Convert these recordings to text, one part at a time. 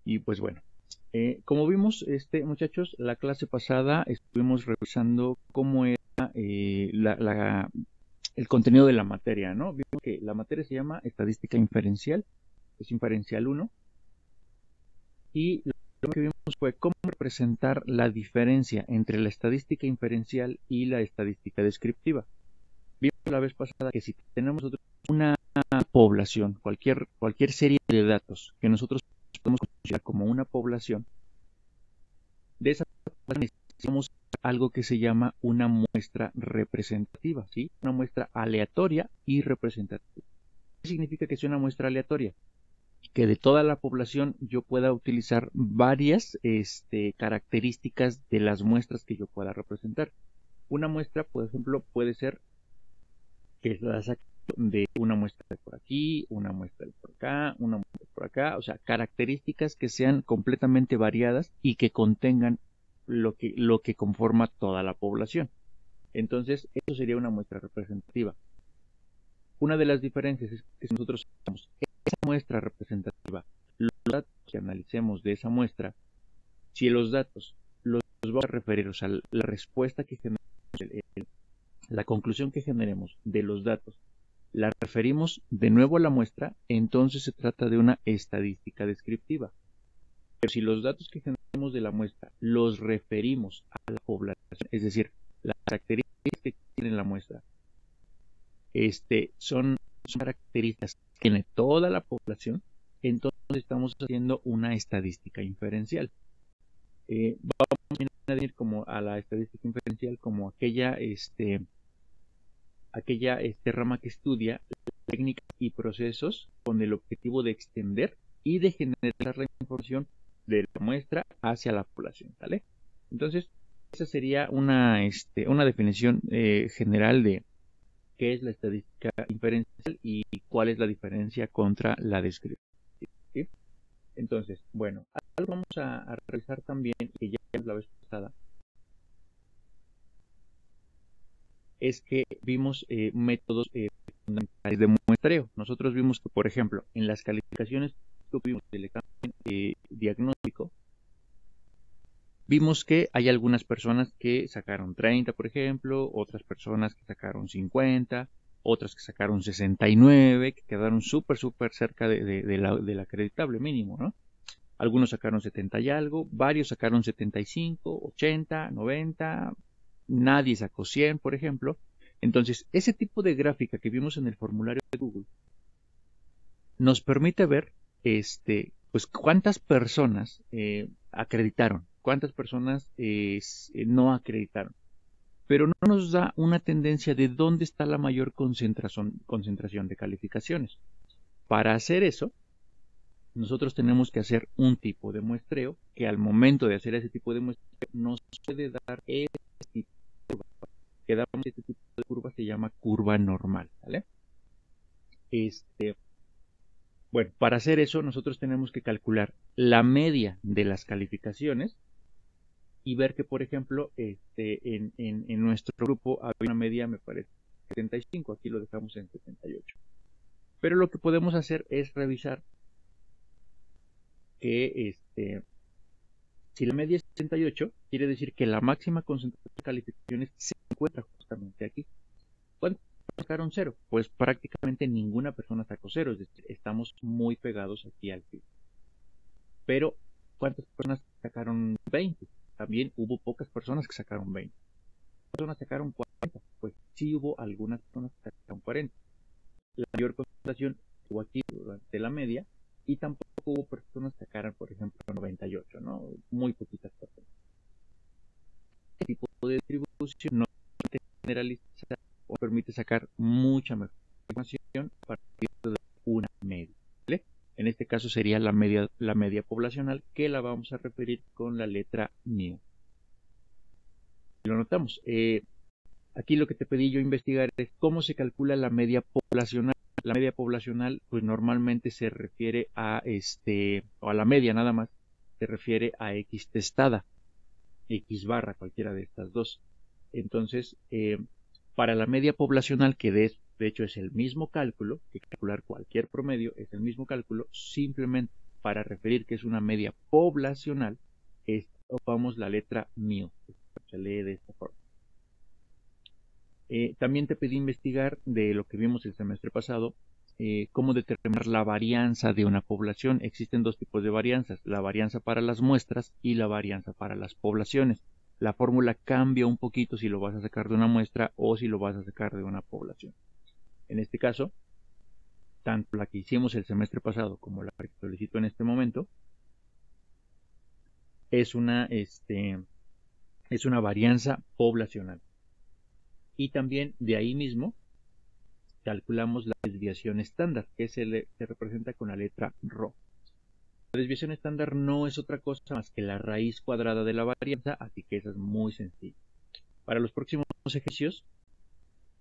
Y pues bueno, como vimos, muchachos, la clase pasada estuvimos revisando cómo era el contenido de la materia, ¿no? Vimos que la materia se llama estadística inferencial, es inferencial 1, y lo que vimos fue cómo representar la diferencia entre la estadística inferencial y la estadística descriptiva. Vimos la vez pasada que si tenemos una población, cualquier serie de datos que nosotros podemos considerar como una población, de esa población necesitamos algo que se llama una muestra representativa, ¿sí? Una muestra aleatoria y representativa. ¿Qué significa que sea una muestra aleatoria? Que de toda la población yo pueda utilizar varias características de las muestras que yo pueda representar. Una muestra, por ejemplo, puede ser que la saque de una muestra de por aquí, una muestra de por acá, una muestra de por acá, o sea, características que sean completamente variadas y que contengan lo que conforma toda la población. Entonces, eso sería una muestra representativa. Una de las diferencias es que si nosotros hacemos esa muestra representativa, los datos que analicemos de esa muestra, si los datos los vamos a referir, o sea, la respuesta que generemos, la conclusión que generemos de los datos, la referimos de nuevo a la muestra, entonces se trata de una estadística descriptiva. Pero si los datos que generemos de la muestra los referimos a la población, es decir, las características que tiene la muestra, son características que tiene toda la población, entonces estamos haciendo una estadística inferencial. Vamos a ir como a la estadística inferencial como aquella rama que estudia técnicas y procesos con el objetivo de extender y de generar la información de la muestra hacia la población, ¿vale? Entonces, esa sería una definición general de qué es la estadística inferencial y cuál es la diferencia contra la descriptiva, ¿sí? Entonces, bueno, algo vamos a revisar también, que ya la vez pasada, es que vimos métodos fundamentales de muestreo. Nosotros vimos que, por ejemplo, en las calificaciones que tuvimos del examen diagnóstico, vimos que hay algunas personas que sacaron 30, por ejemplo, otras personas que sacaron 50, otras que sacaron 69, que quedaron súper cerca del acreditable mínimo, ¿no? Algunos sacaron 70 y algo, varios sacaron 75, 80, 90, nadie sacó 100, por ejemplo. Entonces, ese tipo de gráfica que vimos en el formulario de Google nos permite ver pues cuántas personas acreditaron, cuántas personas no acreditaron, pero no nos da una tendencia de dónde está la mayor concentración de calificaciones. Para hacer eso, nosotros tenemos que hacer un tipo de muestreo que al momento de hacer ese tipo de muestreo nos puede dar este tipo de curva. Que damos este tipo de curva se llama curva normal, ¿vale? Bueno, para hacer eso nosotros tenemos que calcular la media de las calificaciones y ver que, por ejemplo, en nuestro grupo había una media, me parece, 75, aquí lo dejamos en 78. Pero lo que podemos hacer es revisar que si la media es 68, quiere decir que la máxima concentración de calificaciones se encuentra justamente aquí. ¿Cuántos sacaron 0? Pues prácticamente ninguna persona sacó 0, es decir, estamos muy pegados aquí al piso. Pero, ¿cuántas personas sacaron 20? También hubo pocas personas que sacaron 20. ¿Cuántas personas sacaron 40? Pues sí hubo algunas personas que sacaron 40. La mayor concentración estuvo aquí durante la media y tampoco hubo personas que sacaran, por ejemplo, 98, ¿no? Muy poquitas personas. Este tipo de distribución no permite generalizar o permite sacar mucha mejor información a partir de una media, ¿vale? En este caso sería la media poblacional, que la vamos a referir con la letra μ. Lo notamos. Aquí lo que te pedí yo investigar es cómo se calcula la media poblacional. La media poblacional, pues normalmente se refiere a o a la media nada más, se refiere a X testada, X barra, cualquiera de estas dos. Entonces, para la media poblacional, que de hecho es el mismo cálculo, que calcular cualquier promedio es el mismo cálculo, simplemente para referir que es una media poblacional, ocupamos la letra mu. Se lee de esta forma. También te pedí investigar de lo que vimos el semestre pasado, cómo determinar la varianza de una población. Existen dos tipos de varianzas, la varianza para las muestras y la varianza para las poblaciones. La fórmula cambia un poquito si lo vas a sacar de una muestra o si lo vas a sacar de una población. En este caso, tanto la que hicimos el semestre pasado como la que solicito en este momento, es una varianza poblacional. Y también de ahí mismo calculamos la desviación estándar, que se representa con la letra ρ. La desviación estándar no es otra cosa más que la raíz cuadrada de la varianza, así que eso es muy sencillo. Para los próximos ejercicios,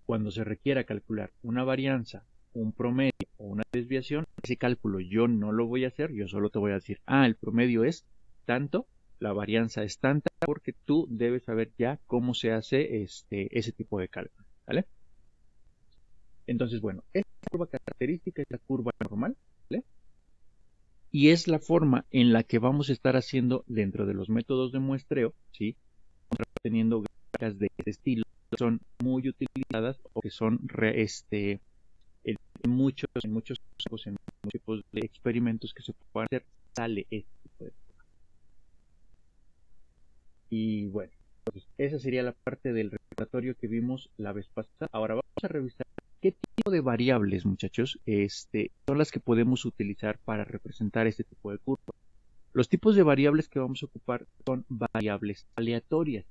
cuando se requiera calcular una varianza, un promedio o una desviación, ese cálculo yo no lo voy a hacer, yo solo te voy a decir, el promedio es tanto, la varianza es tanta, porque tú debes saber ya cómo se hace ese tipo de cálculo, ¿vale? Entonces, bueno, esta curva característica es la curva normal, ¿vale? Y es la forma en la que vamos a estar haciendo dentro de los métodos de muestreo, ¿sí? Teniendo gráficas de este estilo que son muy utilizadas o que son en muchos tipos de experimentos que se pueden hacer, sale este tipo de cosas. Y bueno, entonces esa sería la parte del recordatorio que vimos la vez pasada. Ahora vamos a revisar qué tipo de variables, muchachos, son las que podemos utilizar para representar este tipo de curva. Los tipos de variables que vamos a ocupar son variables aleatorias.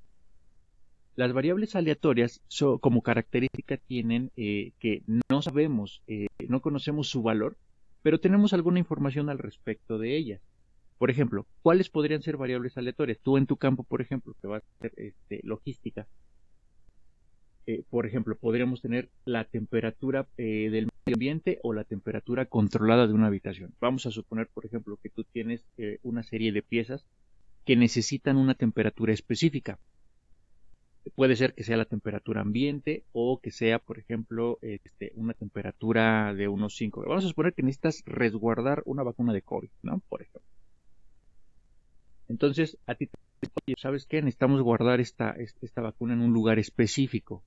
Las variables aleatorias como característica tienen que no sabemos, no conocemos su valor, pero tenemos alguna información al respecto de ellas. Por ejemplo, ¿cuáles podrían ser variables aleatorias? Tú en tu campo, por ejemplo, que vas a hacer logística, por ejemplo, podríamos tener la temperatura del medio ambiente o la temperatura controlada de una habitación. Vamos a suponer, por ejemplo, que tú tienes una serie de piezas que necesitan una temperatura específica. Puede ser que sea la temperatura ambiente o que sea, por ejemplo, una temperatura de unos 5 grados. Vamos a suponer que necesitas resguardar una vacuna de COVID, ¿no? Por ejemplo. Entonces, a ti te digo, ¿sabes qué? Necesitamos guardar esta vacuna en un lugar específico.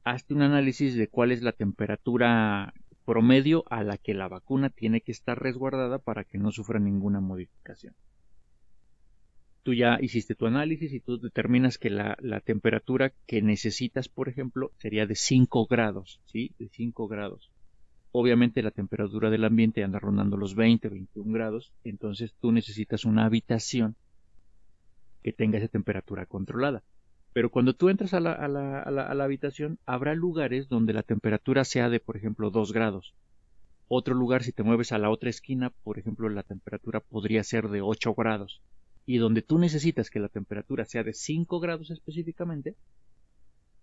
Hazte un análisis de cuál es la temperatura promedio a la que la vacuna tiene que estar resguardada para que no sufra ninguna modificación. Tú ya hiciste tu análisis y tú determinas que la temperatura que necesitas, por ejemplo, sería de 5 grados, ¿sí? De 5 grados. Obviamente la temperatura del ambiente anda rondando los 20, 21 grados, entonces tú necesitas una habitación que tenga esa temperatura controlada. Pero cuando tú entras a la habitación, habrá lugares donde la temperatura sea de, por ejemplo, 2 grados. Otro lugar, si te mueves a la otra esquina, por ejemplo, la temperatura podría ser de 8 grados. Y donde tú necesitas que la temperatura sea de 5 grados específicamente,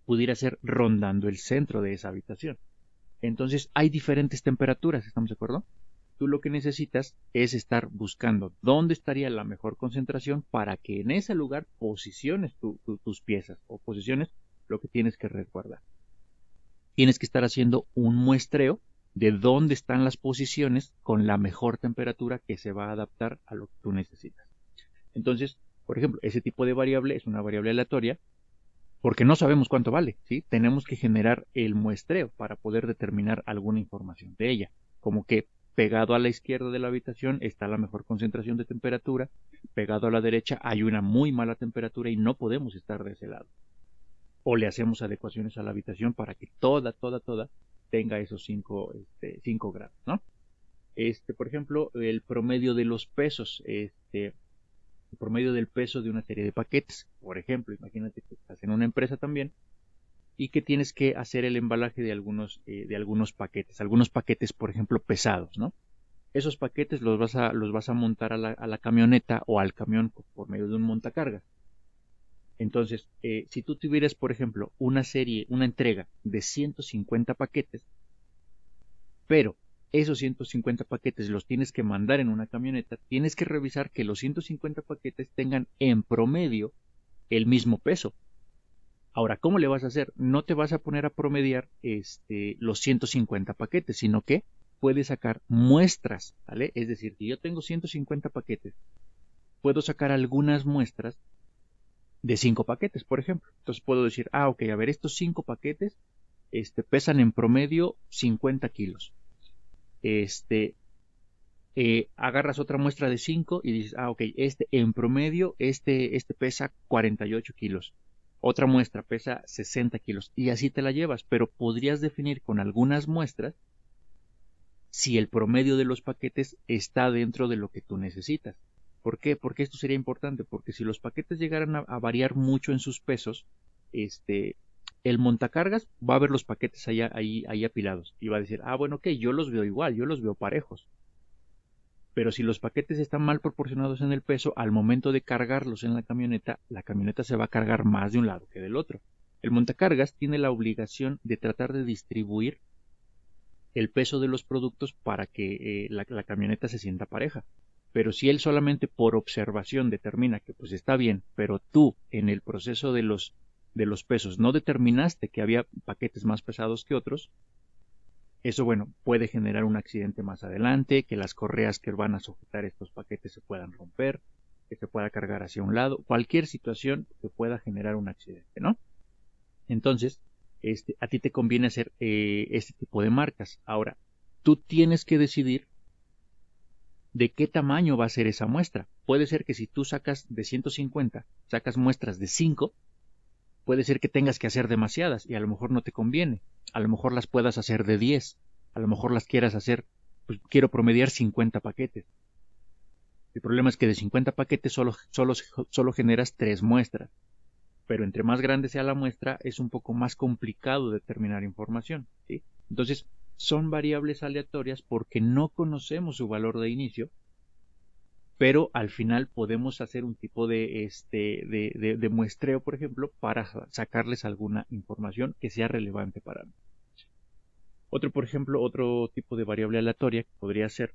pudiera ser rondando el centro de esa habitación. Entonces hay diferentes temperaturas, ¿estamos de acuerdo? Tú lo que necesitas es estar buscando dónde estaría la mejor concentración para que en ese lugar posiciones tus piezas o posiciones lo que tienes que resguardar. Tienes que estar haciendo un muestreo de dónde están las posiciones con la mejor temperatura que se va a adaptar a lo que tú necesitas. Entonces, por ejemplo, ese tipo de variable es una variable aleatoria porque no sabemos cuánto vale, ¿sí? Tenemos que generar el muestreo para poder determinar alguna información de ella, como que pegado a la izquierda de la habitación está la mejor concentración de temperatura, pegado a la derecha hay una muy mala temperatura y no podemos estar de ese lado. O le hacemos adecuaciones a la habitación para que toda tenga esos 5 grados, ¿no? Por ejemplo, el promedio de los pesos, el promedio del peso de una serie de paquetes. Por ejemplo, imagínate que estás en una empresa también y que tienes que hacer el embalaje de algunos paquetes, por ejemplo, pesados, ¿no? Esos paquetes los vas a montar a la camioneta o al camión por medio de un montacargas. Entonces, si tú tuvieras, por ejemplo, una entrega de 150 paquetes, pero esos 150 paquetes los tienes que mandar en una camioneta, tienes que revisar que los 150 paquetes tengan en promedio el mismo peso. Ahora, ¿cómo le vas a hacer? No te vas a poner a promediar los 150 paquetes, sino que puede sacar muestras, ¿vale? Es decir, si yo tengo 150 paquetes, puedo sacar algunas muestras de 5 paquetes, por ejemplo. Entonces puedo decir, ok, a ver, estos 5 paquetes pesan en promedio 50 kilos. Agarras otra muestra de 5 y dices, ok, en promedio, pesa 48 kilos. Otra muestra pesa 60 kilos. Y así te la llevas, pero podrías definir con algunas muestras si el promedio de los paquetes está dentro de lo que tú necesitas. ¿Por qué? Porque esto sería importante, porque si los paquetes llegaran a variar mucho en sus pesos, el montacargas va a ver los paquetes ahí apilados y va a decir, bueno, ok, yo los veo igual, yo los veo parejos. Pero si los paquetes están mal proporcionados en el peso, al momento de cargarlos en la camioneta se va a cargar más de un lado que del otro. El montacargas tiene la obligación de tratar de distribuir el peso de los productos para que la camioneta se sienta pareja. Pero si él solamente por observación determina que pues está bien, pero tú en el proceso de los pesos no determinaste que había paquetes más pesados que otros, eso, bueno, puede generar un accidente más adelante, que las correas que van a sujetar estos paquetes se puedan romper, que se pueda cargar hacia un lado, cualquier situación que pueda generar un accidente, ¿no? Entonces, a ti te conviene hacer este tipo de marcas. Ahora, tú tienes que decidir de qué tamaño va a ser esa muestra. Puede ser que si tú sacas de 150, sacas muestras de 5, puede ser que tengas que hacer demasiadas y a lo mejor no te conviene. A lo mejor las puedas hacer de 10. A lo mejor las quieras hacer, pues quiero promediar 50 paquetes. El problema es que de 50 paquetes solo generas 3 muestras. Pero entre más grande sea la muestra, es un poco más complicado determinar información, ¿sí? Entonces, son variables aleatorias porque no conocemos su valor de inicio, pero al final podemos hacer un tipo de muestreo, por ejemplo, para sacarles alguna información que sea relevante para nosotros. Otro tipo de variable aleatoria que podría ser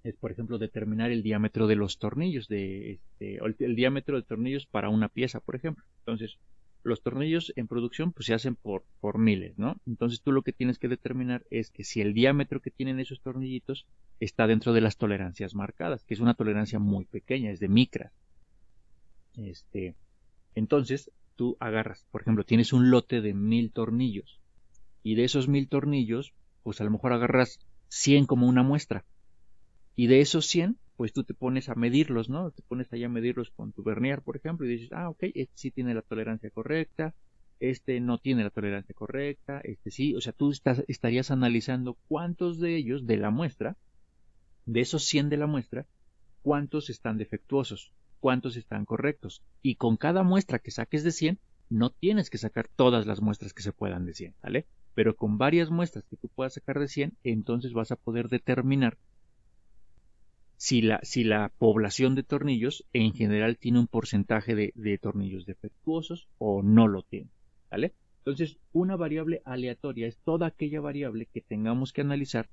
es, por ejemplo, determinar el diámetro de los tornillos, el diámetro de tornillos para una pieza, por ejemplo. Entonces, los tornillos en producción pues se hacen por miles, ¿no? Entonces tú lo que tienes que determinar es que si el diámetro que tienen esos tornillitos está dentro de las tolerancias marcadas, que es una tolerancia muy pequeña, es de micras. Entonces tú agarras, por ejemplo, tienes un lote de 1000 tornillos y de esos 1000 tornillos, pues a lo mejor agarras 100 como una muestra. Y de esos 100, pues tú te pones a medirlos, ¿no? Te pones ahí a medirlos con tu vernier, por ejemplo, y dices, ok, este sí tiene la tolerancia correcta, este no tiene la tolerancia correcta, este sí. O sea, tú estarías analizando cuántos de ellos, de la muestra, de esos 100 de la muestra, cuántos están defectuosos, cuántos están correctos. Y con cada muestra que saques de 100, no tienes que sacar todas las muestras que se puedan de 100, ¿vale? Pero con varias muestras que tú puedas sacar de 100, entonces vas a poder determinar si la población de tornillos en general tiene un porcentaje de tornillos defectuosos o no lo tiene, ¿vale? Entonces, una variable aleatoria es toda aquella variable que tengamos que analizar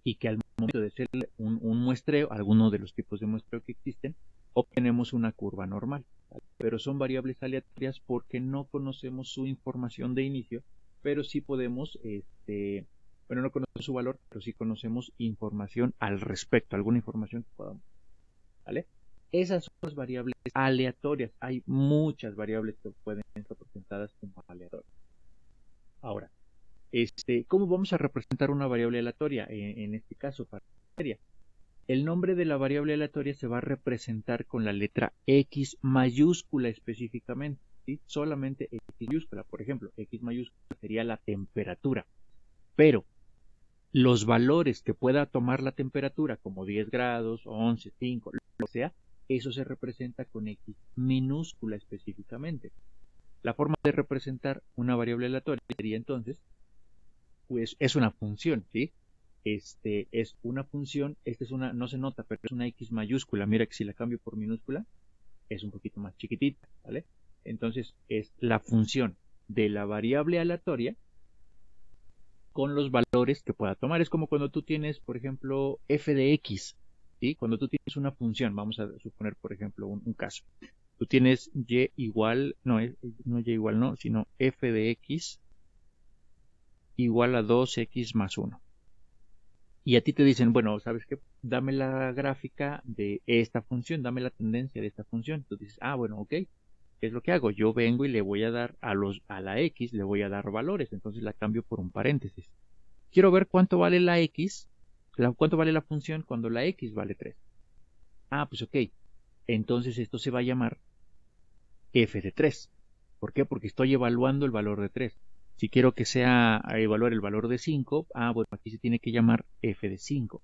y que al momento de hacer un muestreo, alguno de los tipos de muestreo que existen, obtenemos una curva normal, ¿vale? Pero son variables aleatorias porque no conocemos su información de inicio, pero sí podemos bueno, no conocemos su valor, pero sí conocemos información al respecto, alguna información que podamos, ¿vale? Esas son las variables aleatorias. Hay muchas variables que pueden ser representadas como aleatorias. Ahora, ¿cómo vamos a representar una variable aleatoria? En este caso, para la materia. El nombre de la variable aleatoria se va a representar con la letra X mayúscula específicamente, ¿sí? Solamente X mayúscula. Por ejemplo, X mayúscula sería la temperatura. Pero los valores que pueda tomar la temperatura, como 10 grados, 11, 5, lo que sea, eso se representa con X minúscula específicamente. La forma de representar una variable aleatoria sería entonces, pues es una función, ¿sí? Es una función, no se nota, pero es una X mayúscula. Mira que si la cambio por minúscula, es un poquito más chiquitita, ¿vale? Entonces es la función de la variable aleatoria con los valores que pueda tomar. Es como cuando tú tienes, por ejemplo, f de x, ¿sí? Cuando tú tienes una función, vamos a suponer, por ejemplo, un caso. Tú tienes y igual, no y igual no, sino f de x igual a 2x más 1. y a ti te dicen, bueno, ¿sabes qué? Dame la gráfica de esta función, dame la tendencia de esta función. Tú dices, ah, bueno, ok. ¿Qué es lo que hago? Yo vengo y le voy a dar a la X, le voy a dar valores, entonces la cambio por un paréntesis. Quiero ver cuánto vale la X, cuánto vale la función cuando la X vale 3. Ah, pues ok. Entonces esto se va a llamar f de 3. ¿Por qué? Porque estoy evaluando el valor de 3. Si quiero que sea a evaluar el valor de 5, bueno, aquí se tiene que llamar f de 5.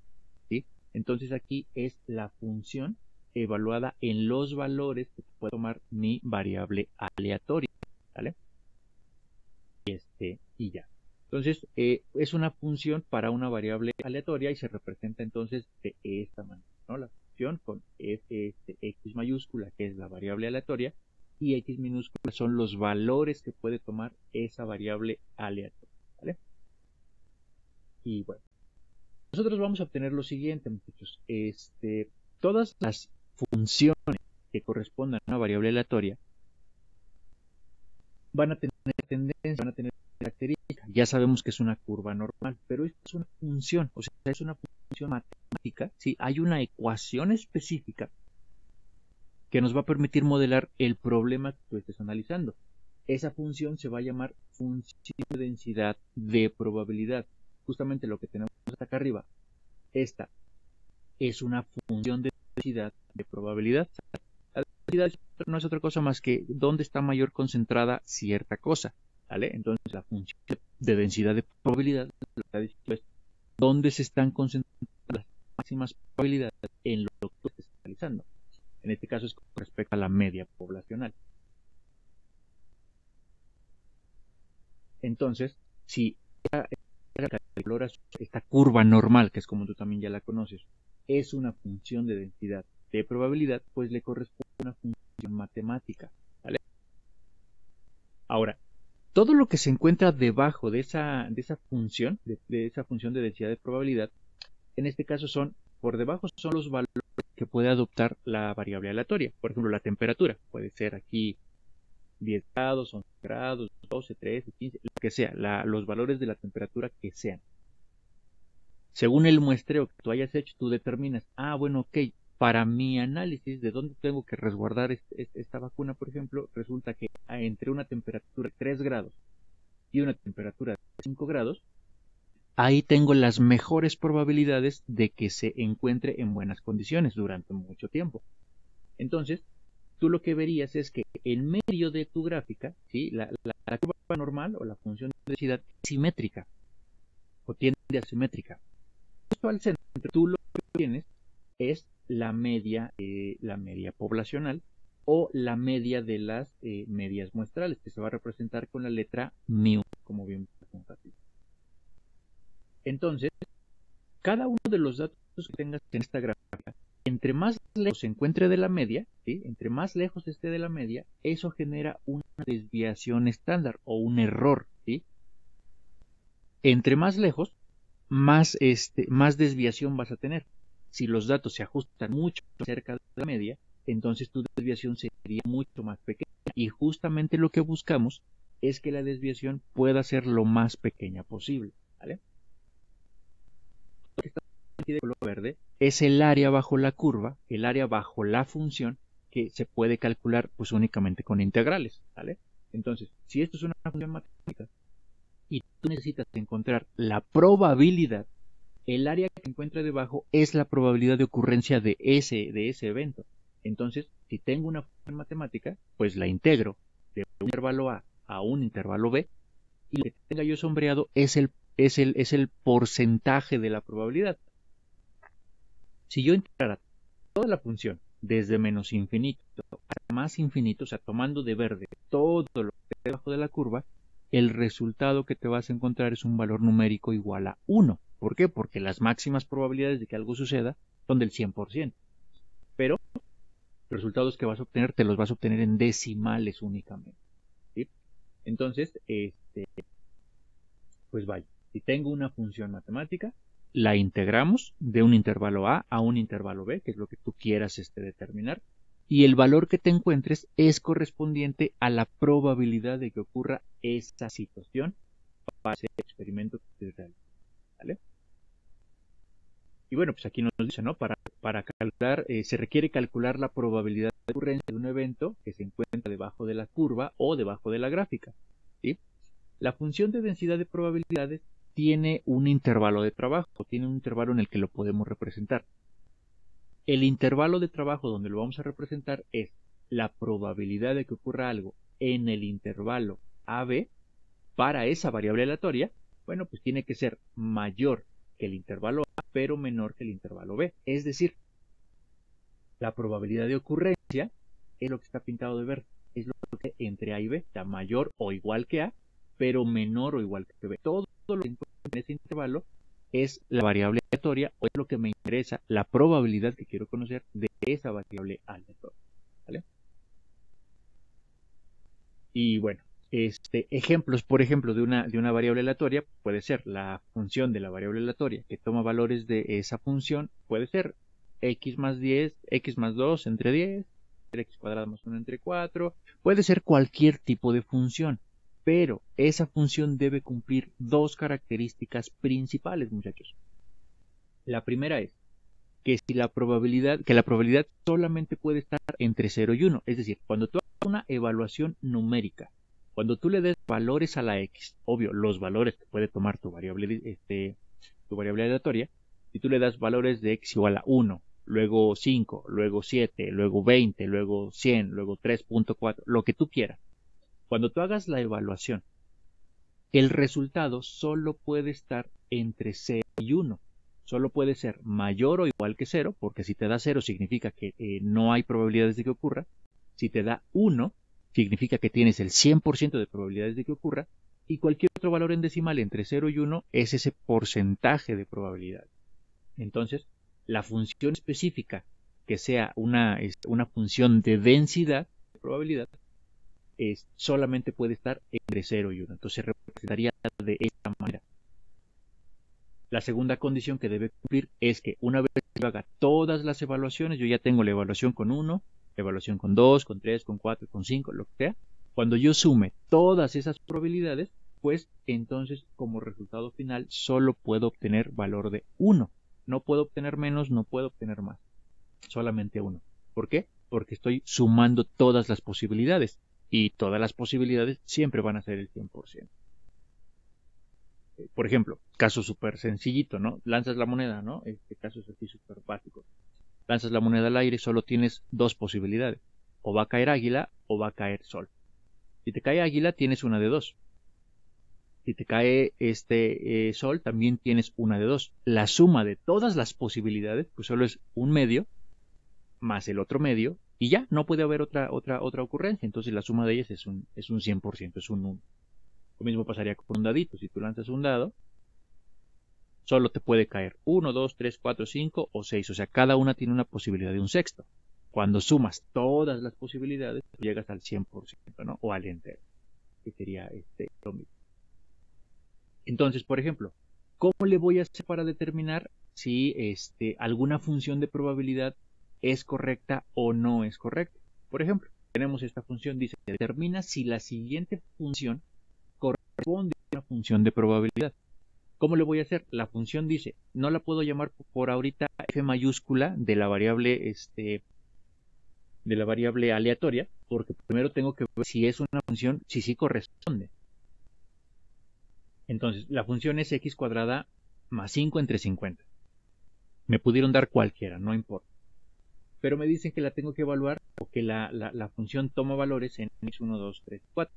¿Sí? Entonces aquí es la función evaluada en los valores que puede tomar mi variable aleatoria. ¿Vale? Y ya. Entonces, es una función para una variable aleatoria y se representa entonces de esta manera, ¿no? La función con x mayúscula, que es la variable aleatoria, y x minúscula son los valores que puede tomar esa variable aleatoria, ¿vale? Y bueno, nosotros vamos a obtener lo siguiente, muchachos. Todas las funciones que correspondan a una variable aleatoria van a tener tendencia, van a tener características. Ya sabemos que es una curva normal, pero esto es una función, o sea, es una función matemática, ¿sí? Hay una ecuación específica que nos va a permitir modelar el problema que tú estés analizando. Esa función se va a llamar función de densidad de probabilidad. Justamente lo que tenemos hasta acá arriba. Esta es una función de densidad de probabilidad. La densidad no es otra cosa más que dónde está mayor concentrada cierta cosa. ¿Vale? Entonces la función de densidad de probabilidad lo que está diciendo es dónde se están concentrando las máximas probabilidades en lo que tú estés analizando. En este caso es con respecto a la media poblacional. Entonces, si esta curva normal, que es como tú también ya la conoces, es una función de densidad de probabilidad, pues le corresponde una función matemática. ¿Vale? Ahora, todo lo que se encuentra debajo de esa función, de esa función de densidad de probabilidad, en este caso por debajo son los valores que puede adoptar la variable aleatoria. Por ejemplo, la temperatura. Puede ser aquí 10 grados, 11 grados, 12, 13, 15, lo que sea, los valores de la temperatura que sean. Según el muestreo que tú hayas hecho, tú determinas, bueno, ok, para mi análisis de dónde tengo que resguardar esta vacuna, por ejemplo, resulta que entre una temperatura de 3 grados y una temperatura de 5 grados, ahí tengo las mejores probabilidades de que se encuentre en buenas condiciones durante mucho tiempo. Entonces, tú lo que verías es que en medio de tu gráfica, ¿sí? la curva normal o la función de densidad es simétrica o tiende a simétrica. Esto al centro, tú lo que tienes es la media poblacional o la media de las medias muestrales, que se va a representar con la letra mu, como vimos hace ratito. Entonces, cada uno de los datos que tengas en esta gráfica, entre más lejos se encuentre de la media, ¿sí? Entre más lejos esté de la media, eso genera una desviación estándar o un error, ¿sí? Entre más lejos, más desviación vas a tener. Si los datos se ajustan mucho cerca de la media, entonces tu desviación sería mucho más pequeña. Y justamente lo que buscamos es que la desviación pueda ser lo más pequeña posible, ¿vale? Lo que está de color verde es el área bajo la curva, el área bajo la función que se puede calcular pues únicamente con integrales, ¿vale? Entonces, si esto es una función matemática y tú necesitas encontrar la probabilidad, el área que se encuentra debajo es la probabilidad de ocurrencia de ese evento. Entonces, si tengo una función matemática, pues la integro de un intervalo a un intervalo B, y lo que tenga yo sombreado es el porcentaje de la probabilidad. Si yo integrara toda la función desde menos infinito a más infinito, o sea, tomando de verde todo lo que está debajo de la curva, el resultado que te vas a encontrar es un valor numérico igual a 1. ¿Por qué? Porque las máximas probabilidades de que algo suceda son del 100%. Pero los resultados que vas a obtener te los vas a obtener en decimales únicamente. ¿Sí? Entonces, pues vaya, si tengo una función matemática, la integramos de un intervalo A un intervalo B, que es lo que tú quieras determinar, y el valor que te encuentres es correspondiente a la probabilidad de que ocurra esa situación para ese experimento que te realiza. ¿Vale? Y bueno, pues aquí nos dice, ¿no? Para calcular, se requiere calcular la probabilidad de ocurrencia de un evento que se encuentra debajo de la curva o debajo de la gráfica, ¿sí? La función de densidad de probabilidades tiene un intervalo de trabajo, tiene un intervalo en el que lo podemos representar. El intervalo de trabajo donde lo vamos a representar es la probabilidad de que ocurra algo en el intervalo AB para esa variable aleatoria. Bueno, pues tiene que ser mayor que el intervalo A, pero menor que el intervalo B. Es decir, la probabilidad de ocurrencia es lo que está pintado de verde. Es lo que entre A y B está mayor o igual que A, pero menor o igual que B. Todo lo que encuentra en ese intervalo es la variable aleatoria, o es lo que me interesa, la probabilidad que quiero conocer de esa variable aleatoria, ¿vale? Y bueno, ejemplos, por ejemplo, de una variable aleatoria puede ser la función de la variable aleatoria que toma valores de esa función, puede ser x más 10, x más 2 entre 10, x cuadrado más 1 entre 4, puede ser cualquier tipo de función, pero esa función debe cumplir dos características principales, muchachos. La primera es que la probabilidad solamente puede estar entre 0 y 1, es decir, cuando tú hagas una evaluación numérica, cuando tú le des valores a la x, obvio, los valores que puede tomar tu variable aleatoria, si tú le das valores de x igual a 1, luego 5, luego 7, luego 20, luego 100, luego 3.4, lo que tú quieras, cuando tú hagas la evaluación, el resultado solo puede estar entre 0 y 1. Solo puede ser mayor o igual que 0, porque si te da 0 significa que no hay probabilidades de que ocurra. Si te da 1, significa que tienes el 100% de probabilidades de que ocurra. Y cualquier otro valor en decimal entre 0 y 1 es ese porcentaje de probabilidad. Entonces, la función específica que sea una función de densidad de probabilidad solamente puede estar entre 0 y 1. Entonces se representaría de esta manera. La segunda condición que debe cumplir es que una vez que yo haga todas las evaluaciones, yo ya tengo la evaluación con 1, la evaluación con 2, con 3, con 4, con 5, lo que sea. Cuando yo sume todas esas probabilidades, pues entonces como resultado final solo puedo obtener valor de 1. No puedo obtener menos, no puedo obtener más. Solamente 1. ¿Por qué? Porque estoy sumando todas las posibilidades. Y todas las posibilidades siempre van a ser el 100%. Por ejemplo, caso súper sencillito, ¿no? Lanzas la moneda, ¿no? Este caso es así súper básico. Lanzas la moneda al aire y solo tienes dos posibilidades. O va a caer águila o va a caer sol. Si te cae águila, tienes una de dos. Si te cae sol, también tienes una de dos. La suma de todas las posibilidades, pues solo es un medio más el otro medio, y ya, no puede haber otra ocurrencia. Entonces la suma de ellas es un 100%, es un 1. Lo mismo pasaría con un dadito. Si tú lanzas un dado, solo te puede caer 1, 2, 3, 4, 5 o 6. O sea, cada una tiene una posibilidad de un sexto. Cuando sumas todas las posibilidades, llegas al 100%, ¿no? O al entero, que sería lo mismo. Entonces, por ejemplo, ¿cómo le voy a hacer para determinar si alguna función de probabilidad es correcta o no es correcta? Por ejemplo, tenemos esta función, dice, determina si la siguiente función corresponde a una función de probabilidad. ¿Cómo le voy a hacer? La función dice, no la puedo llamar por ahorita f mayúscula de la variable aleatoria, porque primero tengo que ver si es una función, si sí corresponde. Entonces, la función es x cuadrada más 5 entre 50. Me pudieron dar cualquiera, no importa. Pero me dicen que la tengo que evaluar o que la función toma valores en x1, 2, 3, 4.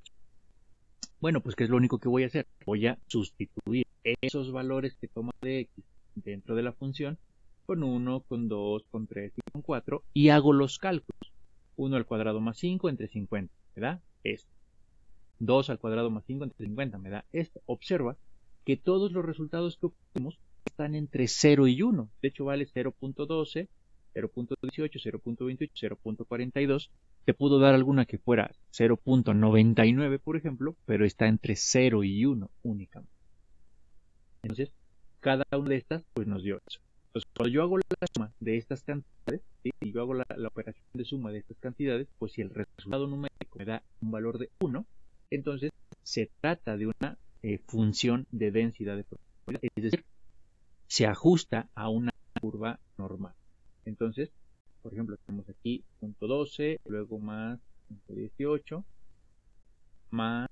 Bueno, pues ¿qué es lo único que voy a hacer? Voy a sustituir esos valores que toma de x dentro de la función con 1, con 2, con 3 y con 4 y hago los cálculos. 1 al cuadrado más 5 entre 50, me da esto. 2 al cuadrado más 5 entre 50 me da esto. Observa que todos los resultados que obtenemos están entre 0 y 1. De hecho vale 0.12, 0.18, 0.28, 0.42. Te pudo dar alguna que fuera 0.99, por ejemplo, pero está entre 0 y 1 únicamente. Entonces, cada una de estas pues nos dio eso. Entonces, cuando yo hago la suma de estas cantidades, ¿sí? Y yo hago la operación de suma de estas cantidades, pues si el resultado numérico me da un valor de 1, entonces se trata de una función de densidad de probabilidad, es decir, se ajusta a una curva normal. Entonces, por ejemplo, tenemos aquí punto 12, luego más punto 18, más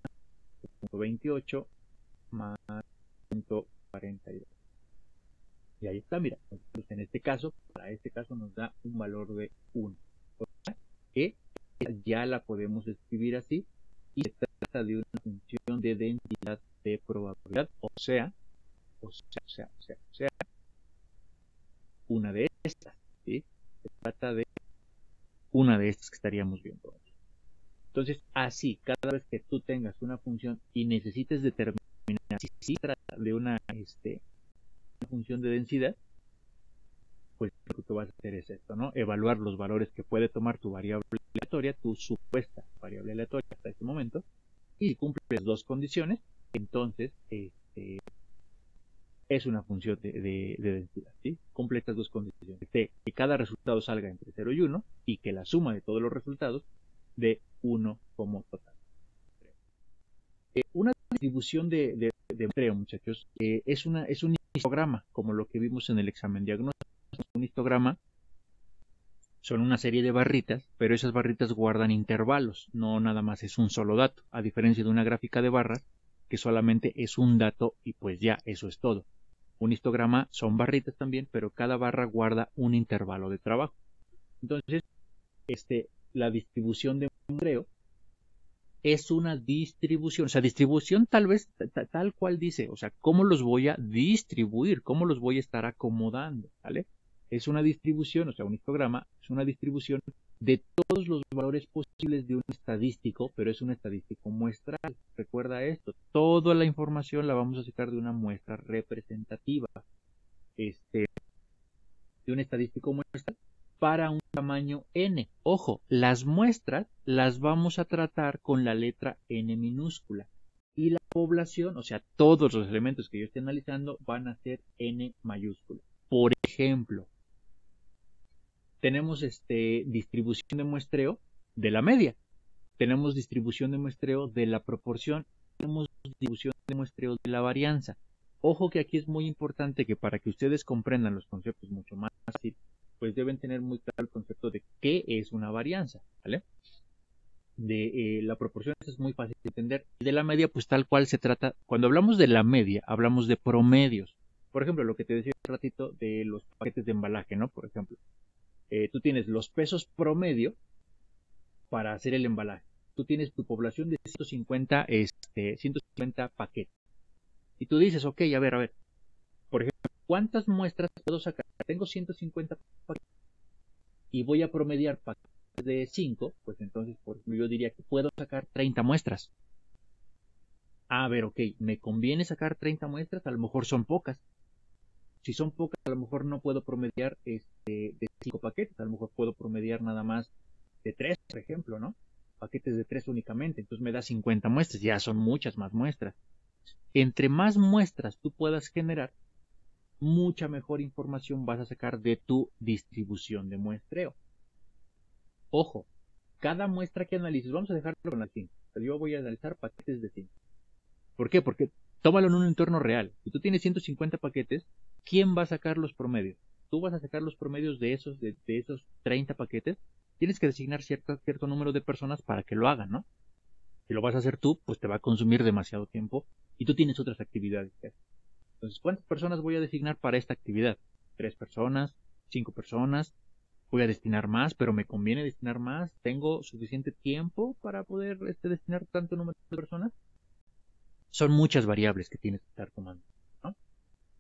punto 28, más punto 42. Y ahí está, mira. Entonces, en este caso, para este caso nos da un valor de 1. O sea, que ya la podemos escribir así y se trata de una función de densidad de probabilidad, o sea, una de estas, ¿sí? Se trata de una de estas que estaríamos viendo. Entonces, así, cada vez que tú tengas una función y necesites determinar si se trata de una función de densidad, pues lo que tú vas a hacer es esto, ¿no? Evaluar los valores que puede tomar tu variable aleatoria, tu supuesta variable aleatoria hasta este momento, y si cumples dos condiciones, entonces es una función de densidad, ¿sí? Cumple estas dos condiciones, que cada resultado salga entre 0 y 1 y que la suma de todos los resultados dé 1 como total. Una distribución de muestreo, muchachos, es un histograma, como lo que vimos en el examen diagnóstico. Un histograma son una serie de barritas, pero esas barritas guardan intervalos, no nada más es un solo dato, a diferencia de una gráfica de barras, que solamente es un dato y pues ya, eso es todo. Un histograma son barritas también, pero cada barra guarda un intervalo de trabajo. Entonces, la distribución de muestreo es una distribución, o sea, distribución tal vez tal cual dice, o sea, cómo los voy a distribuir, cómo los voy a estar acomodando, ¿vale? Es una distribución, o sea, un histograma es una distribución de todos los valores posibles de un estadístico, pero es un estadístico muestral. Recuerda esto, toda la información la vamos a sacar de una muestra representativa, de un estadístico muestral para un tamaño n. Ojo, las muestras las vamos a tratar con la letra n minúscula y la población, o sea, todos los elementos que yo esté analizando van a ser n mayúscula. Por ejemplo, tenemos distribución de muestreo de la media, tenemos distribución de muestreo de la proporción, tenemos distribución de muestreo de la varianza. Ojo que aquí es muy importante que para que ustedes comprendan los conceptos mucho más fácil, pues deben tener muy claro el concepto de qué es una varianza, ¿vale? De la proporción es muy fácil de entender. Y de la media, pues tal cual se trata. Cuando hablamos de la media, hablamos de promedios. Por ejemplo, lo que te decía hace ratito de los paquetes de embalaje, ¿no? Por ejemplo, tú tienes los pesos promedio para hacer el embalaje. Tú tienes tu población de 150 paquetes. Y tú dices, ok, a ver, por ejemplo, ¿cuántas muestras puedo sacar? Tengo 150 paquetes y voy a promediar paquetes de 5, pues entonces por ejemplo, yo diría que puedo sacar 30 muestras. A ver, ok, ¿me conviene sacar 30 muestras? A lo mejor son pocas. Si son pocas, a lo mejor no puedo promediar de 5 paquetes, a lo mejor puedo promediar nada más de 3, por ejemplo, ¿no? Paquetes de 3 únicamente, entonces me da 50 muestras, ya son muchas más muestras. Entre más muestras tú puedas generar, mucha mejor información vas a sacar de tu distribución de muestreo. Ojo, cada muestra que analices, vamos a dejarlo con las 5. Yo voy a analizar paquetes de 5. ¿Por qué? Porque tómalo en un entorno real. Si tú tienes 150 paquetes, ¿quién va a sacar los promedios? Tú vas a sacar los promedios de esos 30 paquetes. Tienes que designar cierto número de personas para que lo hagan, ¿no? Si lo vas a hacer tú, pues te va a consumir demasiado tiempo y tú tienes otras actividades que hacer. Entonces, ¿cuántas personas voy a designar para esta actividad? 3 personas, 5 personas. Voy a destinar más, pero me conviene destinar más. ¿Tengo suficiente tiempo para poder destinar tanto número de personas? Son muchas variables que tienes que estar tomando, ¿no?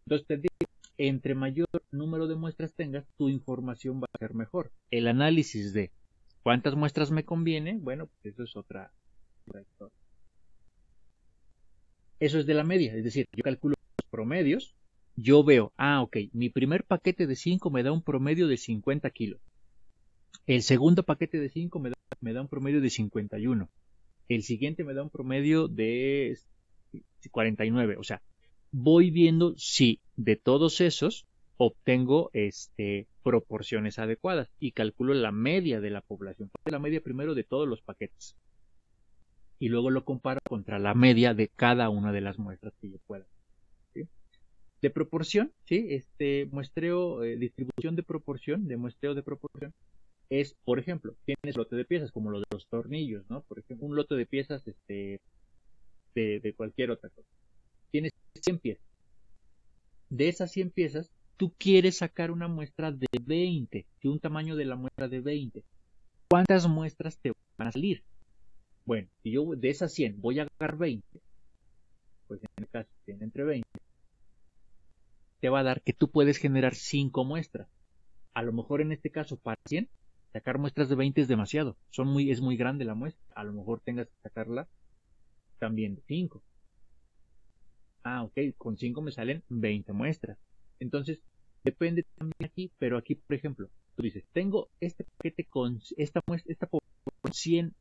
Entonces te digo, entre mayor número de muestras tengas, tu información va a ser mejor. El análisis de cuántas muestras me conviene, bueno, pues eso es otra historia. Eso es de la media, es decir, yo calculo los promedios, yo veo, ok, mi primer paquete de 5 me da un promedio de 50 kilos. El segundo paquete de 5 me da un promedio de 51. El siguiente me da un promedio de 49. O sea, voy viendo si de todos esos obtengo proporciones adecuadas y calculo la media de la población. La media primero de todos los paquetes. Y luego lo comparo contra la media de cada una de las muestras que yo pueda. ¿Sí? De proporción, ¿sí? Muestreo, distribución de proporción, de muestreo de proporción, es, por ejemplo, tienes lote de piezas, como lo de los tornillos, ¿no? Por ejemplo, un lote de piezas de cualquier otra cosa. Tienes 100 piezas. De esas 100 piezas, tú quieres sacar una muestra de 20, de un tamaño de la muestra de 20. ¿Cuántas muestras te van a salir? Bueno, si yo de esas 100 voy a agarrar 20, pues en el caso tiene entre 20, te va a dar que tú puedes generar 5 muestras. A lo mejor en este caso para 100, sacar muestras de 20 es demasiado. Es muy grande la muestra. A lo mejor tengas que sacarla también de 5. Ah, ok, con 5 me salen 20 muestras. Entonces, depende también aquí, pero aquí, por ejemplo, tú dices, tengo este paquete con esta muestra, con 100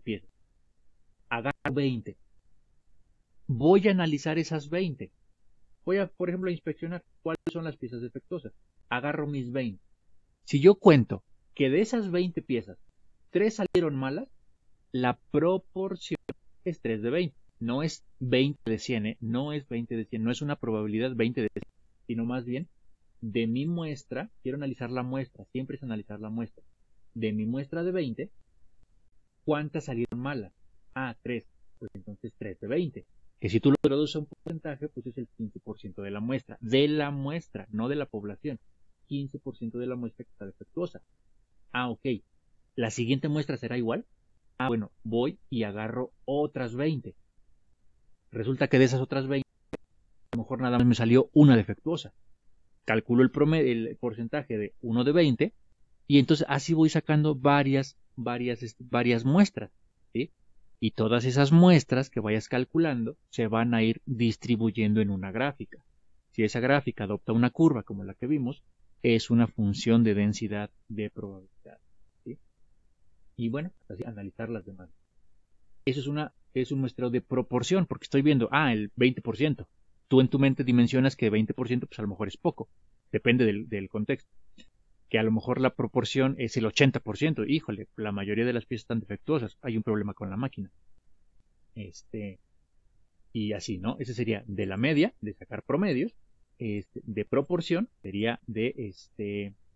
piezas. Agarro 20. Voy a analizar esas 20. Voy a, por ejemplo, a inspeccionar cuáles son las piezas defectuosas. Agarro mis 20. Si yo cuento que de esas 20 piezas, 3 salieron malas, la proporción es 3 de 20. No es 20 de 100, ¿eh? No es 20 de 100, no es una probabilidad 20 de 100, sino más bien de mi muestra, quiero analizar la muestra, siempre es analizar la muestra. De mi muestra de 20, ¿cuántas salieron malas? Ah, 3, pues entonces 3 de 20. Que si tú lo traduces a un porcentaje, pues es el 15% de la muestra, no de la población. 15% de la muestra que está defectuosa. Ah, ok. ¿La siguiente muestra será igual? Ah, bueno, voy y agarro otras 20. Resulta que de esas otras 20, a lo mejor nada más me salió una defectuosa. Calculo el porcentaje de 1 de 20 y entonces así voy sacando varias muestras, ¿sí? Y todas esas muestras que vayas calculando se van a ir distribuyendo en una gráfica. Si esa gráfica adopta una curva como la que vimos, es una función de densidad de probabilidad, ¿sí? Y bueno, así analizar las demás. Eso es un muestreo de proporción, porque estoy viendo, el 20%. Tú en tu mente dimensionas que 20% pues a lo mejor es poco, depende del contexto. Que a lo mejor la proporción es el 80%. Híjole, la mayoría de las piezas están defectuosas, hay un problema con la máquina. Y así, ¿no? Ese sería de la media, de sacar promedios, de proporción, sería de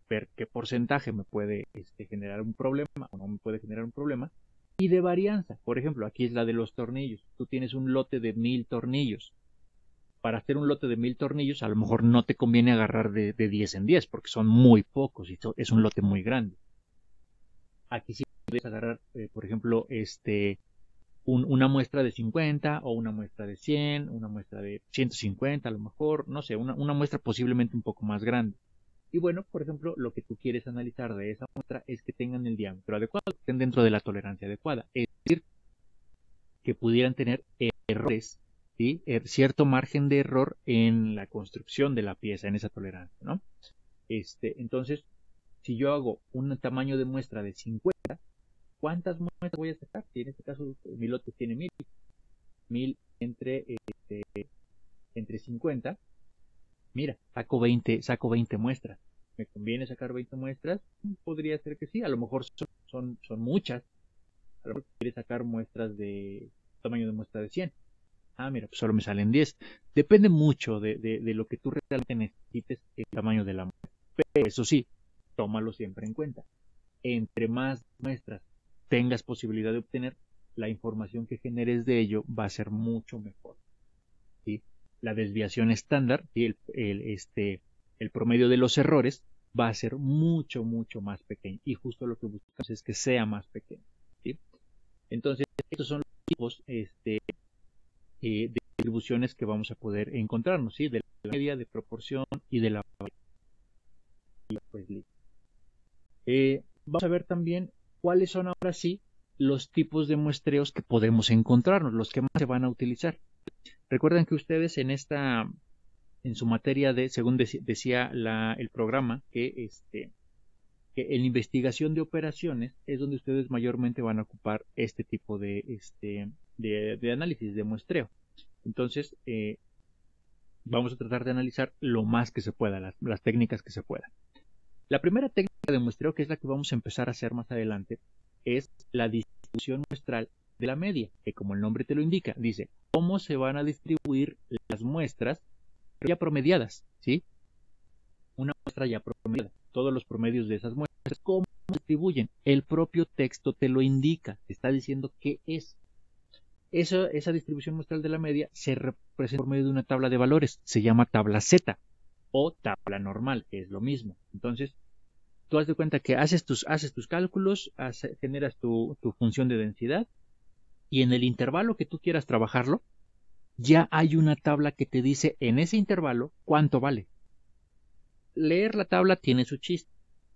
ver qué porcentaje me puede generar un problema o no me puede generar un problema. Y de varianza, por ejemplo, aquí es la de los tornillos. Tú tienes un lote de 1000 tornillos. Para hacer un lote de 1000 tornillos, a lo mejor no te conviene agarrar de 10 en 10, porque son muy pocos y es un lote muy grande. Aquí sí puedes agarrar, por ejemplo, una muestra de 50 o una muestra de 100, una muestra de 150 a lo mejor, no sé, una muestra posiblemente un poco más grande. Y bueno, por ejemplo, lo que tú quieres analizar de esa muestra es que tengan el diámetro adecuado, que estén dentro de la tolerancia adecuada. Es decir, que pudieran tener errores, ¿sí? Cierto margen de error en la construcción de la pieza, en esa tolerancia, ¿no? Entonces, si yo hago un tamaño de muestra de 50, ¿cuántas muestras voy a sacar? Si en este caso mi lote tiene 1000 entre 50, mira, saco 20 muestras. ¿Me conviene sacar 20 muestras? Podría ser que sí, a lo mejor son muchas. A lo mejor quiere sacar muestras de tamaño de muestra de 100. Ah, mira, pues solo me salen 10. Depende mucho de lo que tú realmente necesites el tamaño de la muestra. Pero eso sí, tómalo siempre en cuenta. Entre más muestras tengas posibilidad de obtener, la información que generes de ello va a ser mucho mejor, ¿sí? La desviación estándar, ¿sí? El promedio de los errores va a ser mucho más pequeño, y justo lo que buscamos es que sea más pequeño, ¿sí? Entonces, estos son los tipos de distribuciones que vamos a poder encontrarnos, ¿sí? De la media, de proporción y de la pues, vamos a ver también cuáles son ahora sí los tipos de muestreos que podemos encontrarnos, los que más se van a utilizar. Recuerden que ustedes en su materia según decía el programa, que en investigación de operaciones es donde ustedes mayormente van a ocupar este tipo de análisis, de muestreo. Entonces, vamos a tratar de analizar lo más que se pueda, las técnicas que se puedan. La primera técnica de muestreo, que es la que vamos a empezar a hacer más adelante, es la distribución muestral de la media, que como el nombre te lo indica, dice cómo se van a distribuir las muestras pero ya promediadas, ¿sí? Una muestra ya promediada. Todos los promedios de esas muestras, ¿cómo se distribuyen? El propio texto te lo indica, te está diciendo qué es. Esa distribución muestral de la media se representa por medio de una tabla de valores, se llama tabla Z o tabla normal, que es lo mismo. Entonces, tú haz de cuenta que haces tus cálculos, generas tu función de densidad y en el intervalo que tú quieras trabajarlo, ya hay una tabla que te dice en ese intervalo cuánto vale. Leer la tabla tiene su chiste.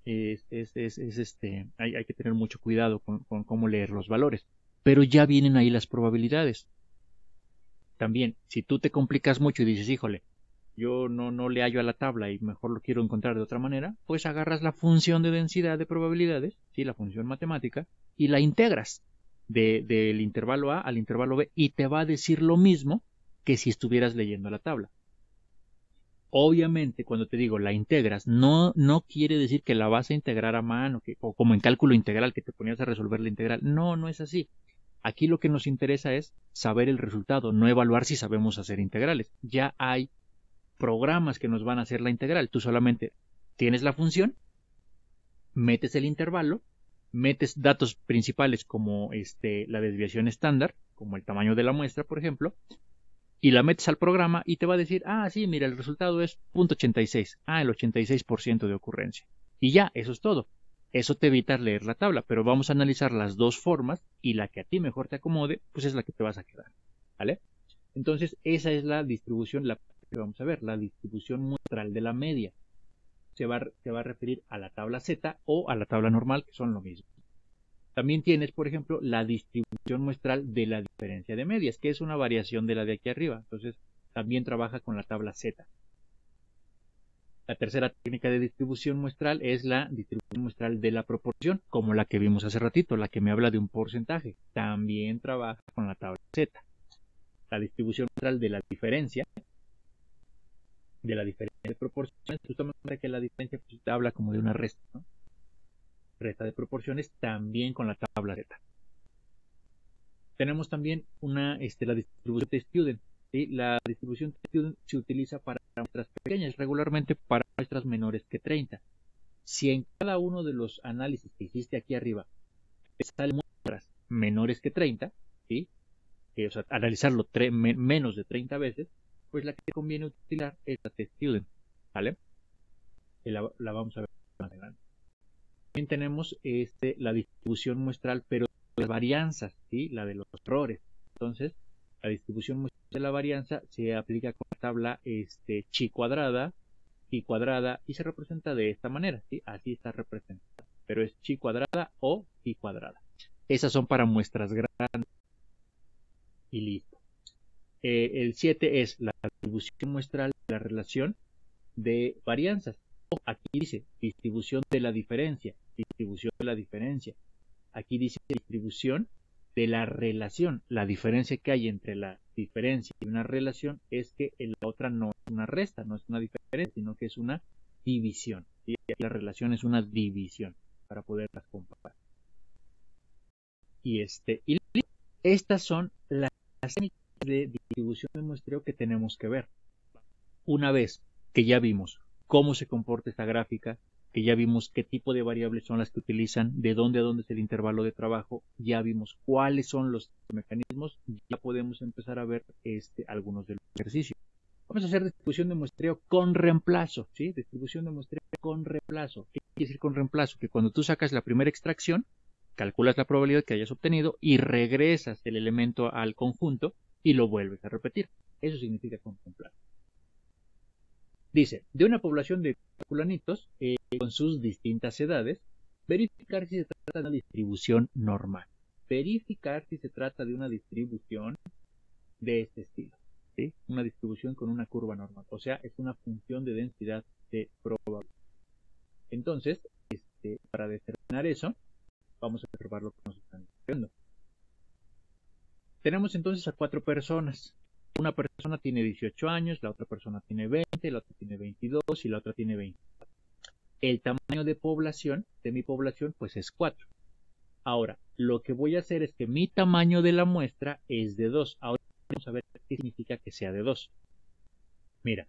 Hay que tener mucho cuidado con cómo leer los valores. Pero ya vienen ahí las probabilidades. También, si tú te complicas mucho y dices, híjole, yo no le hallo a la tabla y mejor lo quiero encontrar de otra manera, pues agarras la función de densidad de probabilidades, ¿sí? La función matemática, y la integras del intervalo A al intervalo B y te va a decir lo mismo que si estuvieras leyendo la tabla. Obviamente, cuando te digo la integras, no quiere decir que la vas a integrar a mano, o como en cálculo integral que te ponías a resolver la integral. No es así. Aquí lo que nos interesa es saber el resultado, no evaluar si sabemos hacer integrales. Ya hay programas que nos van a hacer la integral. Tú solamente tienes la función, metes el intervalo, metes datos principales como la desviación estándar, como el tamaño de la muestra, por ejemplo, y la metes al programa y te va a decir, sí, mira, el resultado es .86, el 86% de ocurrencia. Y ya, eso es todo. Eso te evita leer la tabla, pero vamos a analizar las dos formas y la que a ti mejor te acomode, pues es la que te vas a quedar. ¿Vale? Entonces, esa es la distribución, la que vamos a ver, la distribución muestral de la media. Se va a referir a la tabla Z o a la tabla normal, que son lo mismo. También tienes, por ejemplo, la distribución muestral de la diferencia de medias, que es una variación de la de aquí arriba. Entonces, también trabaja con la tabla Z. La tercera técnica de distribución muestral es la distribución muestral de la proporción, como la que vimos hace ratito, la que me habla de un porcentaje. También trabaja con la tabla Z. La distribución muestral de la diferencia de proporciones, justamente que la diferencia pues, te habla como de una resta, ¿no? Resta de proporciones, también con la tabla Z. Tenemos también la distribución de Student. ¿Sí? La distribución de Student se utiliza para muestras pequeñas, regularmente para muestras menores que 30. Si en cada uno de los análisis que hiciste aquí arriba te salen muestras menores que 30, ¿sí? O sea, analizarlo menos de 30 veces, pues la que te conviene utilizar es la de Student. ¿Vale? La vamos a ver más adelante. También tenemos la distribución muestral, pero de las varianzas, ¿sí? La de los errores. Entonces, la distribución muestral de la varianza se aplica con la tabla chi cuadrada, y cuadrada, y se representa de esta manera, ¿sí? Así está representada. Pero es chi cuadrada o pi cuadrada. Esas son para muestras grandes. Y listo. El 7 es la distribución muestral de la relación de varianzas. Aquí dice distribución de la diferencia, distribución de la diferencia. Aquí dice distribución de la relación. La diferencia que hay entre la diferencia y una relación es que la otra no es una resta, no es una diferencia, sino que es una división. ¿Sí? La relación es una división para poderlas comparar. Y estas son las técnicas de distribución de muestreo que tenemos que ver. Una vez que ya vimos cómo se comporta esta gráfica, que ya vimos qué tipo de variables son las que utilizan, de dónde a dónde es el intervalo de trabajo, ya vimos cuáles son los mecanismos, ya podemos empezar a ver algunos de los ejercicios. Vamos a hacer distribución de muestreo con reemplazo, ¿sí? Distribución de muestreo con reemplazo. ¿Qué quiere decir con reemplazo? Que cuando tú sacas la primera extracción, calculas la probabilidad que hayas obtenido y regresas el elemento al conjunto y lo vuelves a repetir. Eso significa con reemplazo. Dice, de una población de fulanitos con sus distintas edades, verificar si se trata de una distribución normal. Verificar si se trata de una distribución de este estilo. ¿Sí? Una distribución con una curva normal. O sea, es una función de densidad de probabilidad. Entonces, para determinar eso, vamos a observar lo que nos están diciendo. Tenemos entonces a 4 personas. Una persona tiene 18 años, la otra persona tiene 20, la otra tiene 22 y la otra tiene 24. El tamaño de población, de mi población, pues es 4. Ahora, lo que voy a hacer es que mi tamaño de la muestra es de 2. Ahora vamos a ver qué significa que sea de 2. Mira,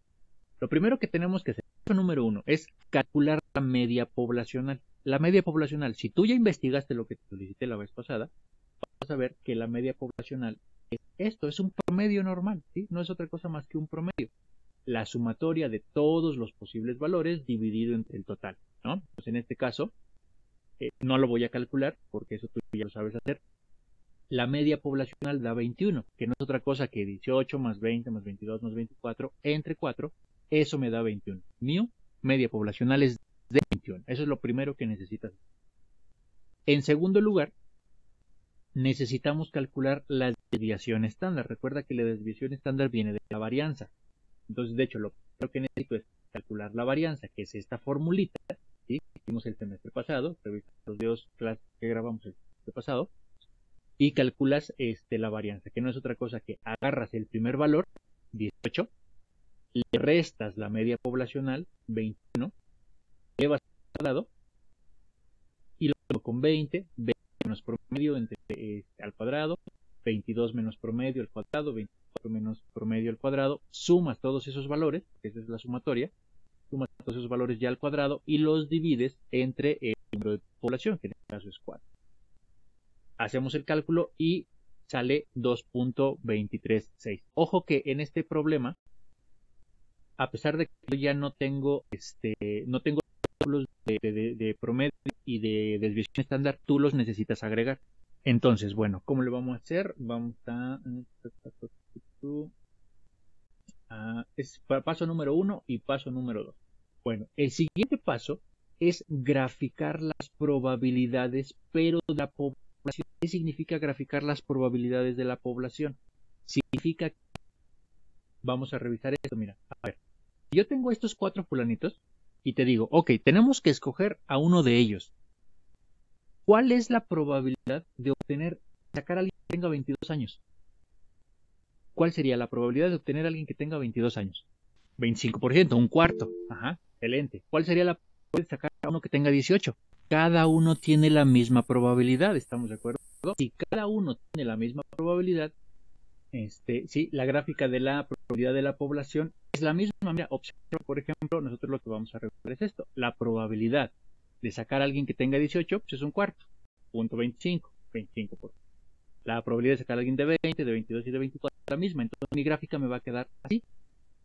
Lo primero que tenemos que hacer, paso número 1, es calcular la media poblacional. La media poblacional, si tú ya investigaste lo que te solicité la vez pasada, vas a ver que la media poblacional es esto, es un promedio normal, ¿sí? No es otra cosa más que un promedio. La sumatoria de todos los posibles valores dividido entre el total, ¿no? Pues en este caso, no lo voy a calcular porque eso tú ya lo sabes hacer. La media poblacional da 21, que no es otra cosa que 18 más 20 más 22 más 24 entre 4, eso me da 21. Mi media poblacional es de 21. Eso es lo primero que necesitas. En segundo lugar, necesitamos calcular la desviación estándar. Recuerda que la desviación estándar viene de la varianza. Entonces, de hecho, lo primero que necesito es calcular la varianza, que es esta formulita, ¿sí? Que hicimos el semestre pasado, revisa los videos que grabamos el semestre pasado, y calculas la varianza, que no es otra cosa que agarras el primer valor, 18, le restas la media poblacional, 21, llevas al cuadrado, y luego con 20 menos promedio al cuadrado, 22 menos promedio al cuadrado, 24 menos promedio al cuadrado, sumas todos esos valores, que esa es la sumatoria, sumas todos esos valores ya al cuadrado y los divides entre el número de población, que en este caso es 4. Hacemos el cálculo y sale 2.236. Ojo que en este problema, a pesar de que yo ya no tengo cálculos de promedio y de desviación estándar, tú los necesitas agregar. Entonces, bueno, ¿cómo lo vamos a hacer? Vamos a es paso número 1 y paso número 2. Bueno, el siguiente paso es graficar las probabilidades, pero de la población. ¿Qué significa graficar las probabilidades de la población? Significa que vamos a revisar esto. Mira, a ver, yo tengo estos 4 fulanitos y te digo, ok, tenemos que escoger a uno de ellos. ¿Cuál es la probabilidad de sacar a alguien que tenga 22 años? ¿Cuál sería la probabilidad de obtener a alguien que tenga 22 años? 25%, un cuarto. Ajá, excelente. ¿Cuál sería la probabilidad de sacar a uno que tenga 18? Cada uno tiene la misma probabilidad, ¿estamos de acuerdo? Si cada uno tiene la misma probabilidad, sí, la gráfica de la probabilidad de la población es la misma. Mira, observa, por ejemplo, nosotros lo que vamos a revisar es esto. La probabilidad de sacar a alguien que tenga 18, pues es un cuarto, punto 25, 25%. La probabilidad de sacar a alguien de 20, de 22 y de 24 es la misma. Entonces mi gráfica me va a quedar así.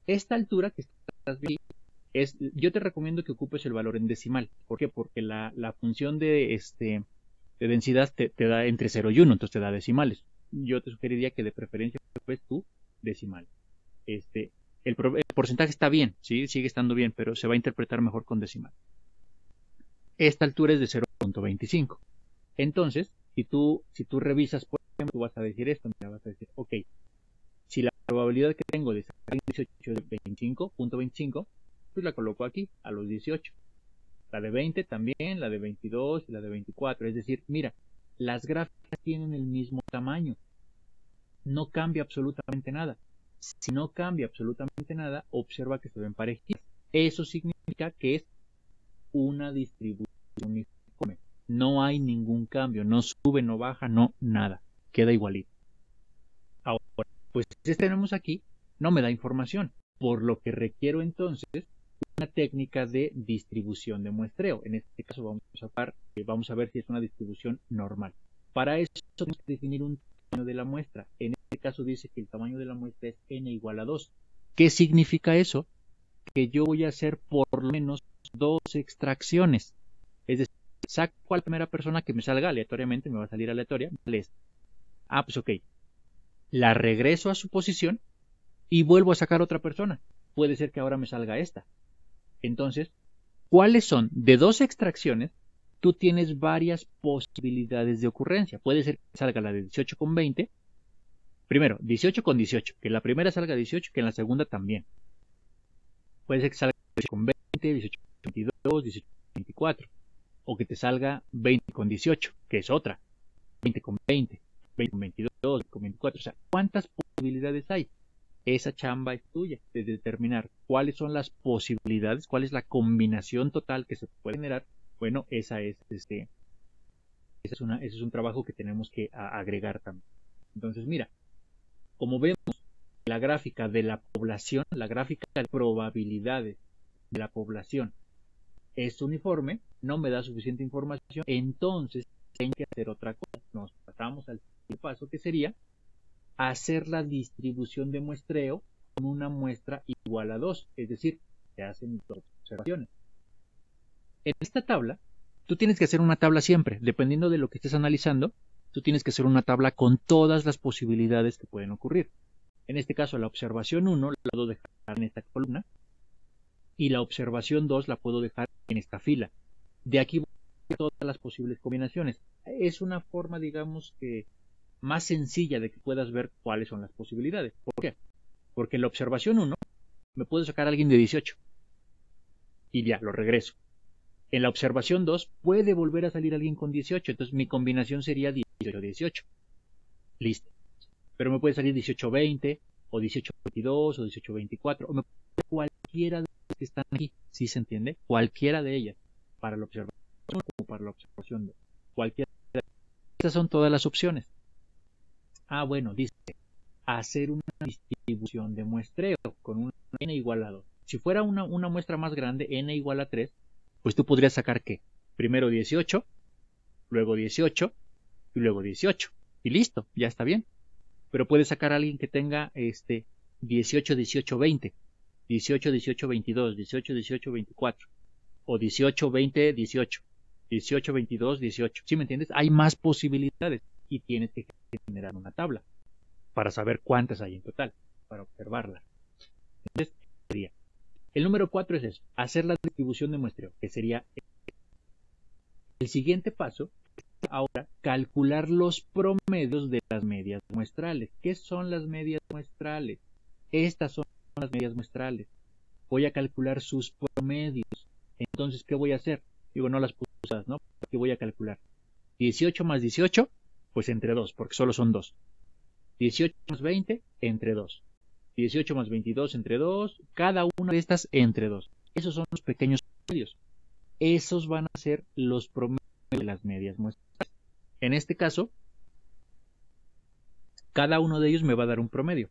Esta altura que estás viendo yo te recomiendo que ocupes el valor en decimal. ¿Por qué? Porque la función de densidad te da entre 0 y 1, entonces te da decimales. Yo te sugeriría que de preferencia ocupes tu decimal. El porcentaje está bien, ¿sí? Sigue estando bien, pero se va a interpretar mejor con decimal. Esta altura es de 0.25. Entonces, si tú revisas, por ejemplo, tú vas a decir esto, mira, vas a decir, ok, si la probabilidad que tengo de sacar 18 es de 25.25, pues la coloco aquí, a los 18. La de 20 también, la de 22 y la de 24. Es decir, mira, las gráficas tienen el mismo tamaño. No cambia absolutamente nada. Si no cambia absolutamente nada, observa que se ven parejitas. Eso significa que es una distribución uniforme. No hay ningún cambio, no sube, no baja, no, nada. Queda igualito. Ahora, pues si tenemos aquí, no me da información, por lo que requiero entonces una técnica de distribución de muestreo. En este caso vamos a ver si es una distribución normal. Para eso tenemos que definir un tamaño de la muestra. En este caso dice que el tamaño de la muestra es n igual a 2. ¿Qué significa eso? Que yo voy a hacer por lo menos 2 extracciones. Es decir, saco a la primera persona que me salga aleatoriamente, me va a salir aleatoria. Pues ok. La regreso a su posición y vuelvo a sacar otra persona. Puede ser que ahora me salga esta. Entonces, ¿cuáles son? De 2 extracciones, tú tienes varias posibilidades de ocurrencia. Puede ser que salga la de 18 con 20. Primero, 18 con 18. Que en la primera salga 18, que en la segunda también. Puede ser que salga 18 con 20, 18 con 22, 18 con 24. O que te salga 20 con 18, que es otra. 20 con 20, 20 con 22, 20 con 24. O sea, ¿cuántas posibilidades hay? Esa chamba es tuya, de determinar cuáles son las posibilidades, cuál es la combinación total que se puede generar. Bueno, ese es un trabajo que tenemos que agregar también. Entonces, mira, como vemos, la gráfica de la población, la gráfica de probabilidades de la población es uniforme, no me da suficiente información, entonces tengo que hacer otra cosa. Nos pasamos al siguiente paso, que sería hacer la distribución de muestreo con una muestra igual a 2, es decir, se hacen dos observaciones. En esta tabla, tú tienes que hacer una tabla siempre, dependiendo de lo que estés analizando, tú tienes que hacer una tabla con todas las posibilidades que pueden ocurrir. En este caso, la observación 1 la puedo dejar en esta columna y la observación 2 la puedo dejar en esta fila. De aquí voy a ver todas las posibles combinaciones. Es una forma, digamos, que más sencilla de que puedas ver cuáles son las posibilidades. ¿Por qué? Porque en la observación 1 me puedo sacar a alguien de 18 y ya, lo regreso. En la observación 2 puede volver a salir alguien con 18, entonces mi combinación sería 18-18. Listo. Pero me puede salir 18-20, o 18-22, o 18-24, o me puede salir cualquiera de las que están aquí, ¿sí se entiende? Cualquiera de ellas, para la observación 1 como para la observación 2. Cualquiera de ellas. Estas son todas las opciones. Ah, bueno, dice, hacer una distribución de muestreo con un n igual a 2. Si fuera una muestra más grande, n igual a 3, pues tú podrías sacar ¿qué? Primero 18, luego 18 y luego 18. Y listo, ya está bien. Pero puedes sacar a alguien que tenga 18, 18, 20, 18, 18, 22, 18, 18, 24, o 18, 20, 18, 18, 22, 18. ¿Sí me entiendes? Hay más posibilidades y tienes que generar una tabla para saber cuántas hay en total, para observarlas. Entonces, sería el número 4 es eso, hacer la distribución de muestreo, que sería el siguiente paso. Ahora, calcular los promedios de las medias muestrales. ¿Qué son las medias muestrales? Estas son las medias muestrales. Voy a calcular sus promedios. Entonces, ¿qué voy a hacer? Digo, no las puse usadas, ¿no? ¿Qué voy a calcular? 18 más 18, pues entre 2, porque solo son 2. 18 más 20, entre 2. 18 más 22, entre 2. Cada una de estas, entre 2. Esos son los pequeños promedios. Esos van a ser los promedios de las medias muestrales. En este caso, cada uno de ellos me va a dar un promedio.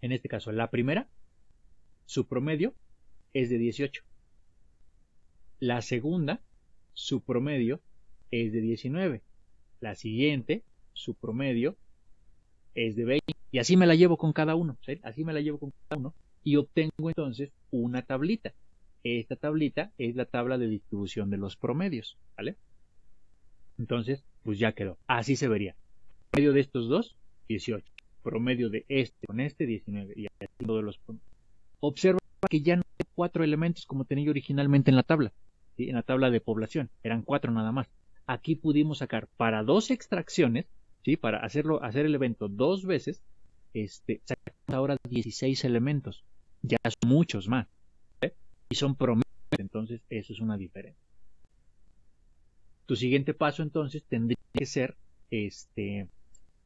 En este caso, la primera, su promedio es de 18. La segunda, su promedio es de 19. La siguiente, su promedio es de 20. Y así me la llevo con cada uno. ¿Sí? Así me la llevo con cada uno. Y obtengo entonces una tablita. Esta tablita es la tabla de distribución de los promedios. ¿Vale? Entonces, pues ya quedó. Así se vería. Promedio de estos dos, 18. Promedio de este con este, 19. Y así todos los promedios. Observa que ya no hay 4 elementos como tenía originalmente en la tabla. ¿Sí? En la tabla de población. Eran 4 nada más. Aquí pudimos sacar para 2 extracciones, ¿sí? Para hacer el evento 2 veces, sacamos ahora 16 elementos. Ya son muchos más. ¿sí? Y son promedios. Entonces, eso es una diferencia. Tu siguiente paso entonces tendría que ser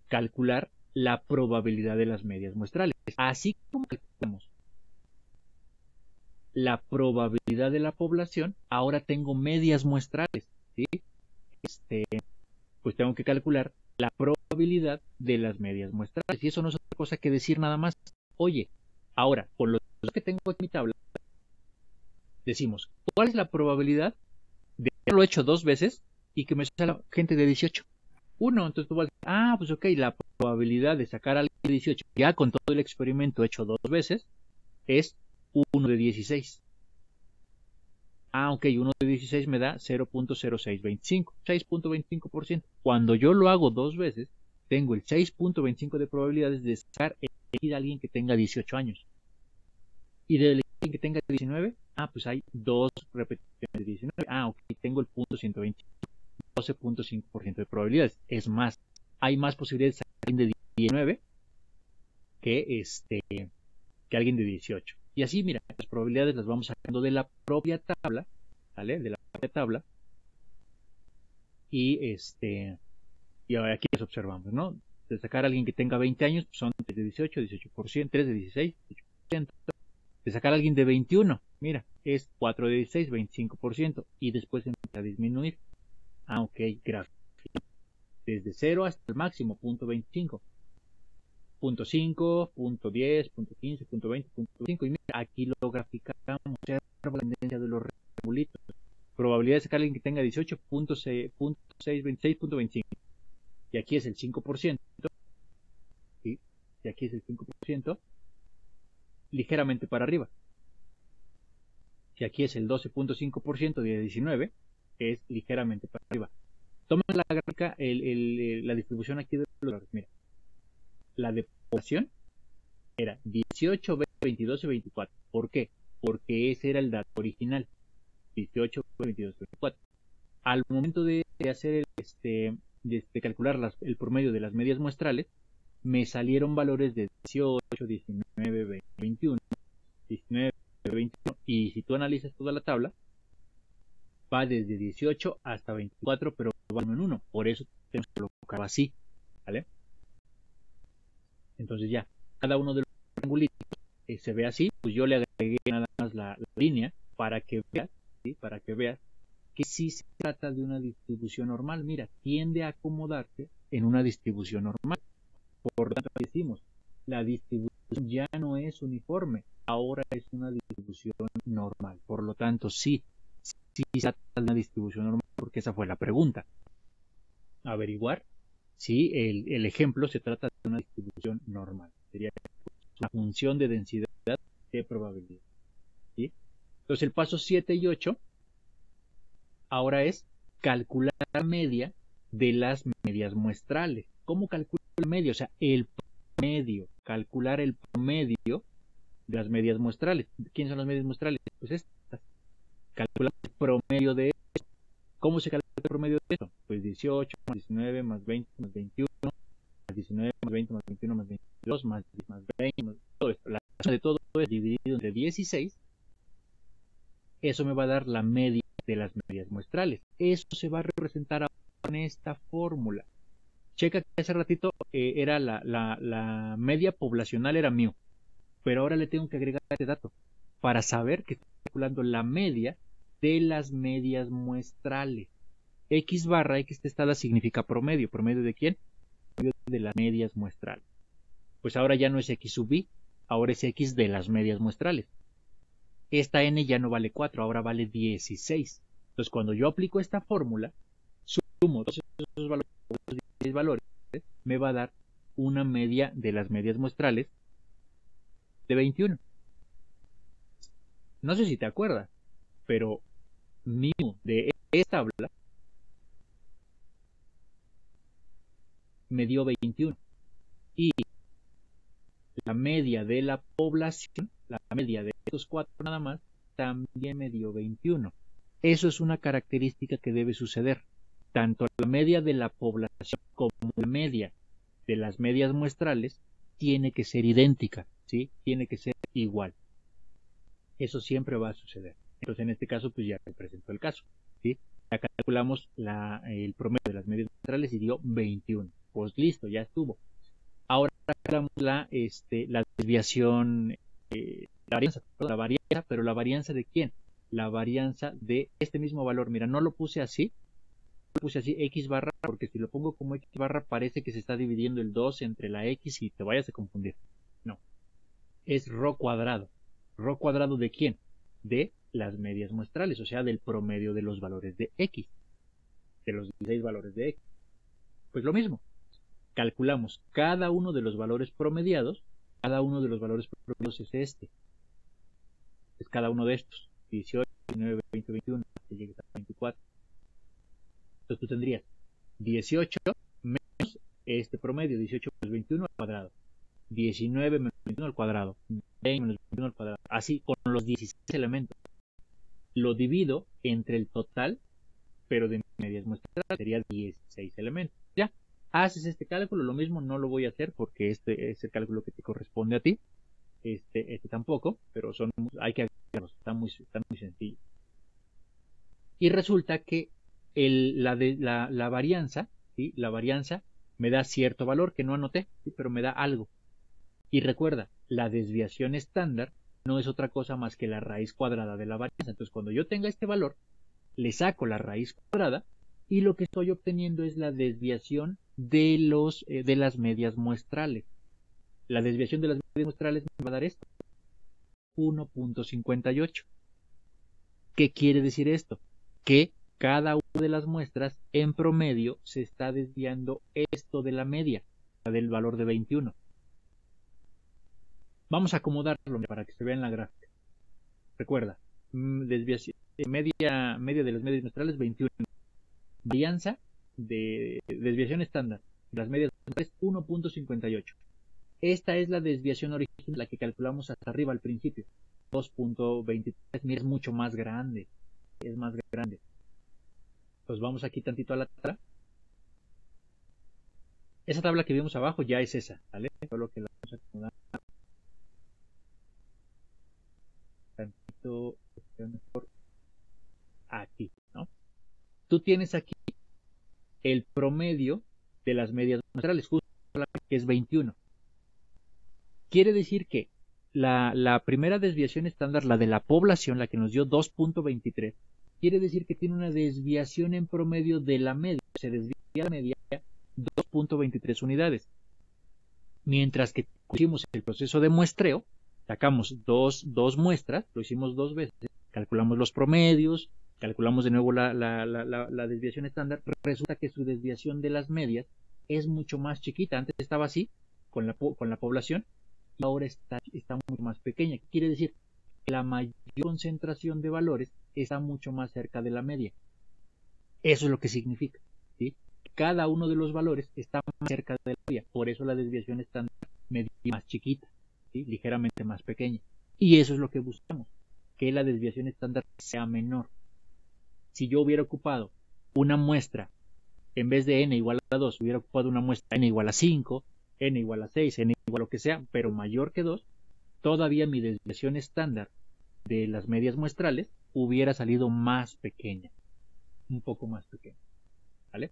calcular la probabilidad de las medias muestrales. Así como calculamos la probabilidad de la población, ahora tengo medias muestrales. ¿sí? Pues tengo que calcular la probabilidad de las medias muestrales. Y eso no es otra cosa que decir nada más. Oye, ahora, con los que tengo aquí en mi tabla, decimos, ¿cuál es la probabilidad de haberlo hecho 2 veces y que me salga gente de 18? 1, entonces tú vas a decir, pues ok, la probabilidad de sacar a alguien de 18 ya con todo el experimento hecho 2 veces es 1 de 16. Ok, 1 de 16 me da 0.0625, 6.25%. Cuando yo lo hago 2 veces, tengo el 6.25 de probabilidades de sacar a alguien que tenga 18 años. Y de elegir alguien que tenga 19, pues hay 2 repeticiones de 19. Ok, tengo el punto 125. 12.5% de probabilidades. Es más, hay más posibilidades de sacar a alguien de 19 que alguien de 18. Y así, mira, las probabilidades las vamos sacando de la propia tabla, ¿vale? De la propia tabla. Y y ahora aquí las observamos, ¿no? De sacar a alguien que tenga 20 años, pues son 3 de 18, 18%, 3 de 16, 18%. De sacar a alguien de 21, mira, es 4 de 16, 25%. Y después empieza a disminuir. Ok, gráfico. Desde 0 hasta el máximo, 0.25. punto 5, punto 10, punto 15, punto 20, punto 5. Y mira, aquí lo graficamos, observa la tendencia de los rectangulitos. Probabilidad de sacar alguien que tenga 18, punto 626, punto 25. Y aquí es el 5%. ¿Sí? Y aquí es el 5%, ligeramente para arriba. Y aquí es el 12.5% de 19, es ligeramente para arriba. Toma la gráfica, la distribución aquí de los valores. Mira, la de población era 18, 20, 22 y 24. ¿Por qué? Porque ese era el dato original. 18, 22, 24. Al momento de hacer de calcular el promedio de las medias muestrales, me salieron valores de 18, 19, 20, 21, 19, 21, y si tú analizas toda la tabla, va desde 18 hasta 24, pero va en 1, por eso tenemos que colocarlo así, ¿vale? Entonces ya, cada uno de los triangulitos se ve así, pues yo le agregué nada más la línea para que veas, ¿sí? Para que veas que sí se trata de una distribución normal. Mira, tiende a acomodarse en una distribución normal. Por lo tanto, decimos, la distribución ya no es uniforme, ahora es una distribución normal. Por lo tanto, sí se trata de una distribución normal, porque esa fue la pregunta. Averiguar si el ejemplo se trata de una distribución normal. Sería una función de densidad de probabilidad. ¿Sí? Entonces, el paso 7 y 8 ahora es calcular la media de las medias muestrales. ¿Cómo calculo el medio? O sea, el promedio. Calcular el promedio de las medias muestrales. ¿Quiénes son las medias muestrales? Pues estas. Calculamos el promedio de esto. ¿Cómo se calcula el promedio de esto? Pues 18 más 19 más 20 más 21 más 19 más 20 más 21 más 22 más 10 más 20 más todo esto. La suma de todo es dividido entre 16. Eso me va a dar la media de las medias muestrales. Eso se va a representar ahora en esta fórmula. Checa que hace ratito era la media poblacional era mu, pero ahora le tengo que agregar este dato para saber que estoy calculando la media de las medias muestrales. X barra X testada significa promedio. ¿Promedio de quién? Promedio de las medias muestrales. Pues ahora ya no es X sub I, ahora es X de las medias muestrales. Esta n ya no vale 4, ahora vale 16. Entonces, cuando yo aplico esta fórmula, sumo todos esos valores, 16 valores, me va a dar una media de las medias muestrales de 21. No sé si te acuerdas, pero mu de esta tabla me dio 21. Y la media de la población, la media de estos 4 nada más, también me dio 21. Eso es una característica que debe suceder. Tanto la media de la población como la media de las medias muestrales tiene que ser idéntica, ¿sí? Tiene que ser igual. Eso siempre va a suceder. Entonces, en este caso, pues ya se presentó el caso, ¿sí? Ya calculamos el promedio de las medias muestrales y dio 21. Pues listo, ya estuvo. Ahora calculamos la desviación, la varianza, pero la varianza de quién? La varianza de este mismo valor. Mira, no lo puse así, X barra, porque si lo pongo como X barra parece que se está dividiendo el 2 entre la X y te vayas a confundir. No, es ρ cuadrado. ¿Ρ cuadrado de quién? De las medias muestrales, o sea, del promedio de los valores de X, de los 16 valores de X. Pues lo mismo, calculamos cada uno de los valores promediados, cada uno de los valores promediados es este. Es cada uno de estos, 18, 19, 20, 21, hasta llegues a 24. Entonces tú tendrías 18 menos este promedio, 18 menos 21 al cuadrado, 19 menos 21 al cuadrado, 20 menos 21 al cuadrado, así con los 16 elementos. Lo divido entre el total, pero de medias muestrales sería 16 elementos. Ya, haces este cálculo, lo mismo no lo voy a hacer porque este es el cálculo que te corresponde a ti. Este tampoco, pero hay que agregarlos, está muy sencillo. Y resulta que la varianza, ¿sí? La varianza me da cierto valor que no anoté, ¿sí? Pero me da algo. Y recuerda, la desviación estándar no es otra cosa más que la raíz cuadrada de la varianza. Entonces, cuando yo tenga este valor, le saco la raíz cuadrada y lo que estoy obteniendo es la desviación de las medias muestrales. La desviación de las medias muestrales me va a dar esto, 1.58. ¿Qué quiere decir esto? Que cada una de las muestras en promedio se está desviando esto de la media, del valor de 21. Vamos a acomodarlo para que se vea en la gráfica. Recuerda, desviación, media de las medias muestrales 21. Varianza de desviación estándar de las medias muestrales 1.58. Esta es la desviación original, la que calculamos hasta arriba al principio. 2.23, mira, es mucho más grande. Es más grande. Pues vamos aquí tantito a la tabla. Esa tabla que vimos abajo ya es esa, ¿vale? Solo que la vamos a acomodar tantito mejor aquí, ¿no? Tú tienes aquí el promedio de las medias muestrales, justo que es 21. Quiere decir que la primera desviación estándar, la de la población, la que nos dio 2.23, quiere decir que tiene una desviación en promedio de la media. Se desvía la media 2.23 unidades. Mientras que hicimos el proceso de muestreo, sacamos dos muestras, lo hicimos 2 veces, calculamos los promedios, calculamos de nuevo la desviación estándar, resulta que su desviación de las medias es mucho más chiquita. Antes estaba así, con la población, y ahora está mucho más pequeña. ¿Qué quiere decir? Que la mayor concentración de valores está mucho más cerca de la media. Eso es lo que significa, ¿sí? Cada uno de los valores está más cerca de la media, por eso la desviación estándar media más chiquita, ¿sí? Ligeramente más pequeña. Y eso es lo que buscamos, que la desviación estándar sea menor. Si yo hubiera ocupado una muestra, en vez de n igual a 2, hubiera ocupado una muestra n igual a 5, n igual a 6, n igual a lo que sea, pero mayor que 2, todavía mi desviación estándar de las medias muestrales hubiera salido más pequeña, un poco más pequeña, ¿vale?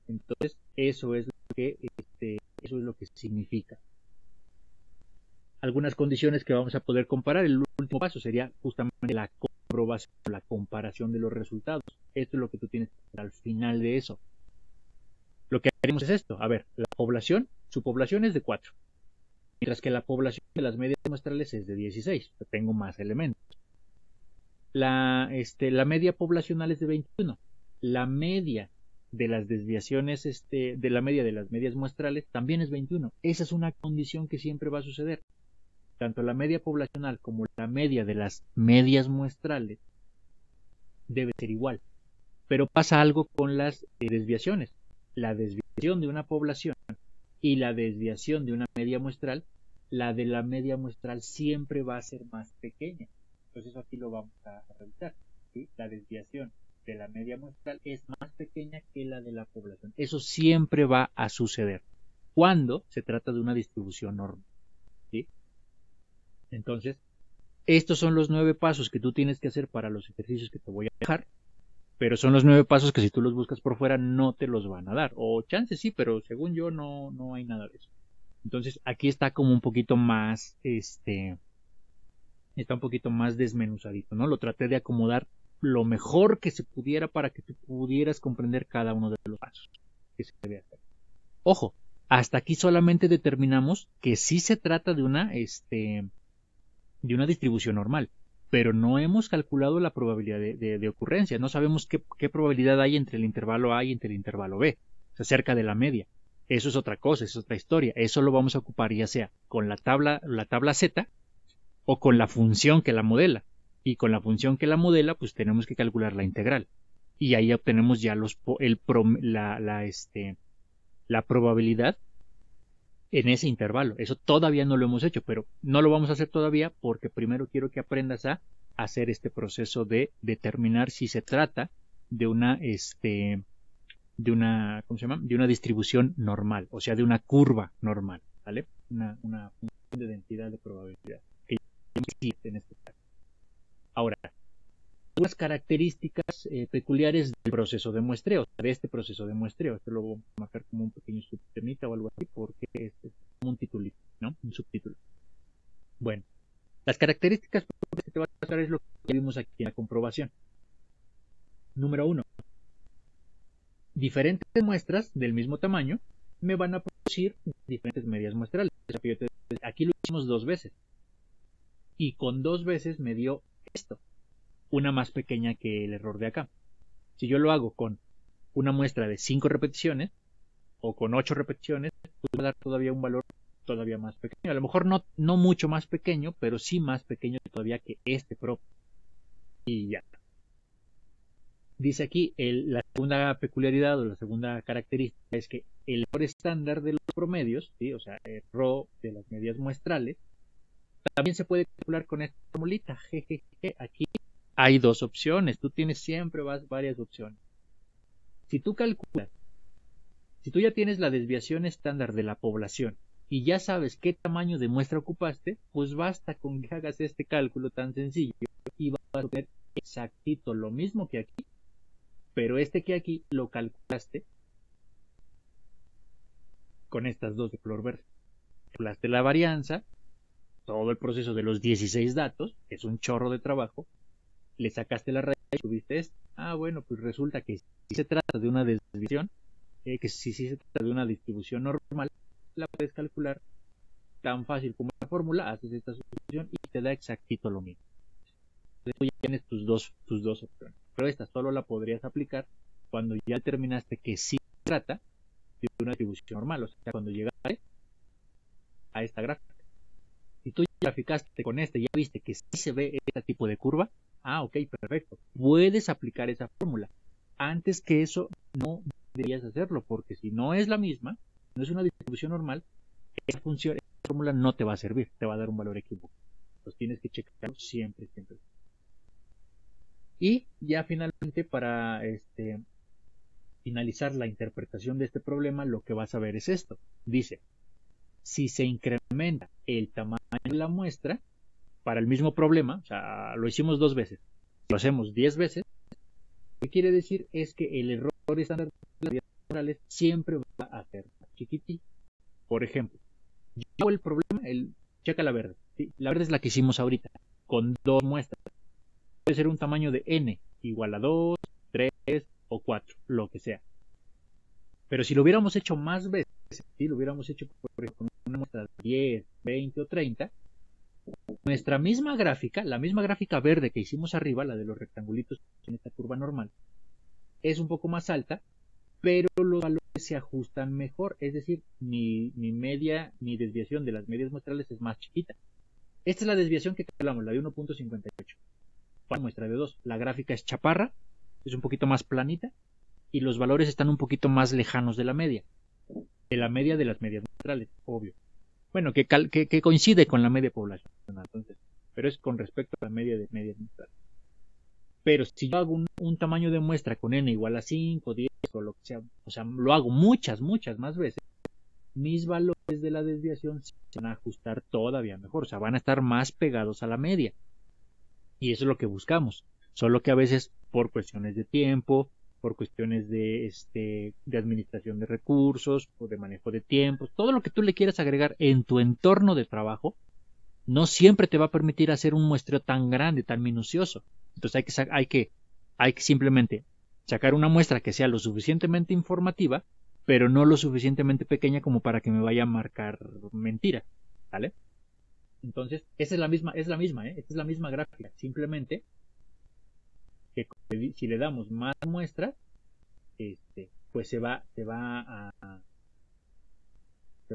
Entonces, eso es lo que significa. Algunas condiciones que vamos a poder comparar. El último paso sería justamente la comprobación, la comparación de los resultados. Esto es lo que tú tienes que hacer al final de eso. Lo que haremos es esto. A ver, la población, su población es de 4. Mientras que la población de las medias muestrales es de 16. Tengo más elementos. La media poblacional es de 21. La media de las desviaciones, de la media de las medias muestrales también es 21. Esa es una condición que siempre va a suceder. Tanto la media poblacional como la media de las medias muestrales debe ser igual. Pero pasa algo con las desviaciones. La desviación de una población y la desviación de una media muestral, la de la media muestral siempre va a ser más pequeña. Entonces aquí lo vamos a revisar, ¿sí? La desviación de la media muestral es más pequeña que la de la población. Eso siempre va a suceder cuando se trata de una distribución normal, ¿sí? Entonces, estos son los 9 pasos que tú tienes que hacer para los ejercicios que te voy a dejar, pero son los 9 pasos que si tú los buscas por fuera no te los van a dar. O chances sí, pero según yo no hay nada de eso. Entonces, aquí está como un poquito más, está un poquito más desmenuzadito, ¿no? Lo traté de acomodar lo mejor que se pudiera para que tú pudieras comprender cada uno de los pasos que se debe hacer. Ojo, hasta aquí solamente determinamos que sí se trata de una distribución normal, pero no hemos calculado la probabilidad de ocurrencia. No sabemos qué probabilidad hay entre el intervalo A y entre el intervalo B, o sea, cerca de la media. Eso es otra cosa, es otra historia. Eso lo vamos a ocupar ya sea con la tabla Z o con la función que la modela. Y con la función que la modela, pues tenemos que calcular la integral. Y ahí obtenemos ya la probabilidad en ese intervalo. Eso todavía no lo hemos hecho, pero no lo vamos a hacer todavía porque primero quiero que aprendas a hacer este proceso de determinar si se trata de una ¿cómo se llama? De una distribución normal, o sea, de una curva normal, ¿vale? Una función de densidad de probabilidad que existe en este caso. Ahora, algunas características peculiares del proceso de muestreo, de este proceso de muestreo. Esto lo voy a marcar como un pequeño subtemita o algo así, porque es como un titulito, ¿no? Un subtítulo. Bueno, las características que te va a pasar es lo que vimos aquí en la comprobación. Número 1. Diferentes muestras del mismo tamaño me van a producir diferentes medias muestrales. Eso que yo te aquí lo hicimos 2 veces. Y con 2 veces me dio esto. Una más pequeña que el error de acá. Si yo lo hago con una muestra de 5 repeticiones o con 8 repeticiones, pues va a dar todavía un valor todavía más pequeño. A lo mejor no mucho más pequeño, pero sí más pequeño todavía que este propio. Y ya. Dice aquí, la segunda peculiaridad o la segunda característica es que el error estándar de los promedios, ¿sí? O sea, el error de las medias muestrales, también se puede calcular con esta formulita. Jejeje. Aquí hay 2 opciones. Tú tienes siempre varias opciones. Si tú calculas, si tú ya tienes la desviación estándar de la población y ya sabes qué tamaño de muestra ocupaste, pues basta con que hagas este cálculo tan sencillo y vas a tener exactito lo mismo que aquí, pero este que aquí lo calculaste con estas 2 de color verde. Calculaste la varianza, todo el proceso de los 16 datos, que es un chorro de trabajo, le sacaste la raíz y tuviste esto. Ah, bueno, pues resulta que si se trata de una desviación, que si se trata de una distribución normal, la puedes calcular tan fácil como la fórmula, haces esta sustitución y te da exactito lo mismo. Entonces tú ya tienes tus dos opciones, pero esta solo la podrías aplicar cuando ya determinaste que sí se trata de una distribución normal, o sea, cuando llegaste a esta gráfica. Si tú ya graficaste con este y ya viste que sí se ve este tipo de curva, ah, ok, perfecto, puedes aplicar esa fórmula. Antes que eso, no deberías hacerlo, porque si no es la misma, no es una distribución normal, esa fórmula no te va a servir, te va a dar un valor equivocado. Entonces tienes que checarlo siempre. Y ya finalmente para finalizar la interpretación de este problema, lo que vas a ver es esto. Dice, si se incrementa el tamaño de la muestra, para el mismo problema, o sea, lo hicimos 2 veces, lo hacemos 10 veces, lo que quiere decir es que el error estándar de las medidas muestrales siempre va a ser más chiquitito. Por ejemplo, yo el problema, checa la verde, ¿sí? La verde es la que hicimos ahorita, con 2 muestras. Puede ser un tamaño de n igual a 2, 3 o 4, lo que sea. Pero si lo hubiéramos hecho más veces, si lo hubiéramos hecho por ejemplo con una muestra de 10, 20 o 30, nuestra misma gráfica, la misma gráfica verde que hicimos arriba, la de los rectangulitos en esta curva normal, es un poco más alta, pero los valores se ajustan mejor, es decir, mi desviación de las medias muestrales es más chiquita. Esta es la desviación que hablamos, la de 1.58. Para muestra de 2, la gráfica es chaparra, es un poquito más planita, y los valores están un poquito más lejanos de la media de las medias muestrales, obvio. Bueno, que coincide con la media poblacional, entonces, pero es con respecto a la media de medias muestrales. Pero si yo hago un tamaño de muestra con n igual a 5, 10 o lo que sea, o sea, lo hago muchas más veces, mis valores de la desviación se van a ajustar todavía mejor, o sea, van a estar más pegados a la media. Y eso es lo que buscamos. Solo que a veces por cuestiones de tiempo, por cuestiones de administración de recursos o de manejo de tiempos, todo lo que tú le quieras agregar en tu entorno de trabajo, no siempre te va a permitir hacer un muestreo tan grande, tan minucioso. Entonces hay que simplemente sacar una muestra que sea lo suficientemente informativa, pero no lo suficientemente pequeña como para que me vaya a marcar mentira, ¿vale? Entonces, esa es la misma, esta es la misma gráfica, simplemente que si le damos más muestras, pues se va a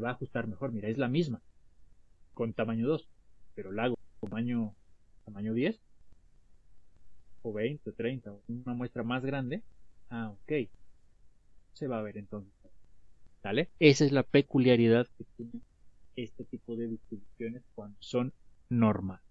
ajustar mejor. Mira, es la misma con tamaño 2, pero la hago tamaño 10 o 20 o 30 o una muestra más grande. Ah, ok, se va a ver entonces, ¿vale? Esa es la peculiaridad que tiene este tipo de distribuciones cuando son normales.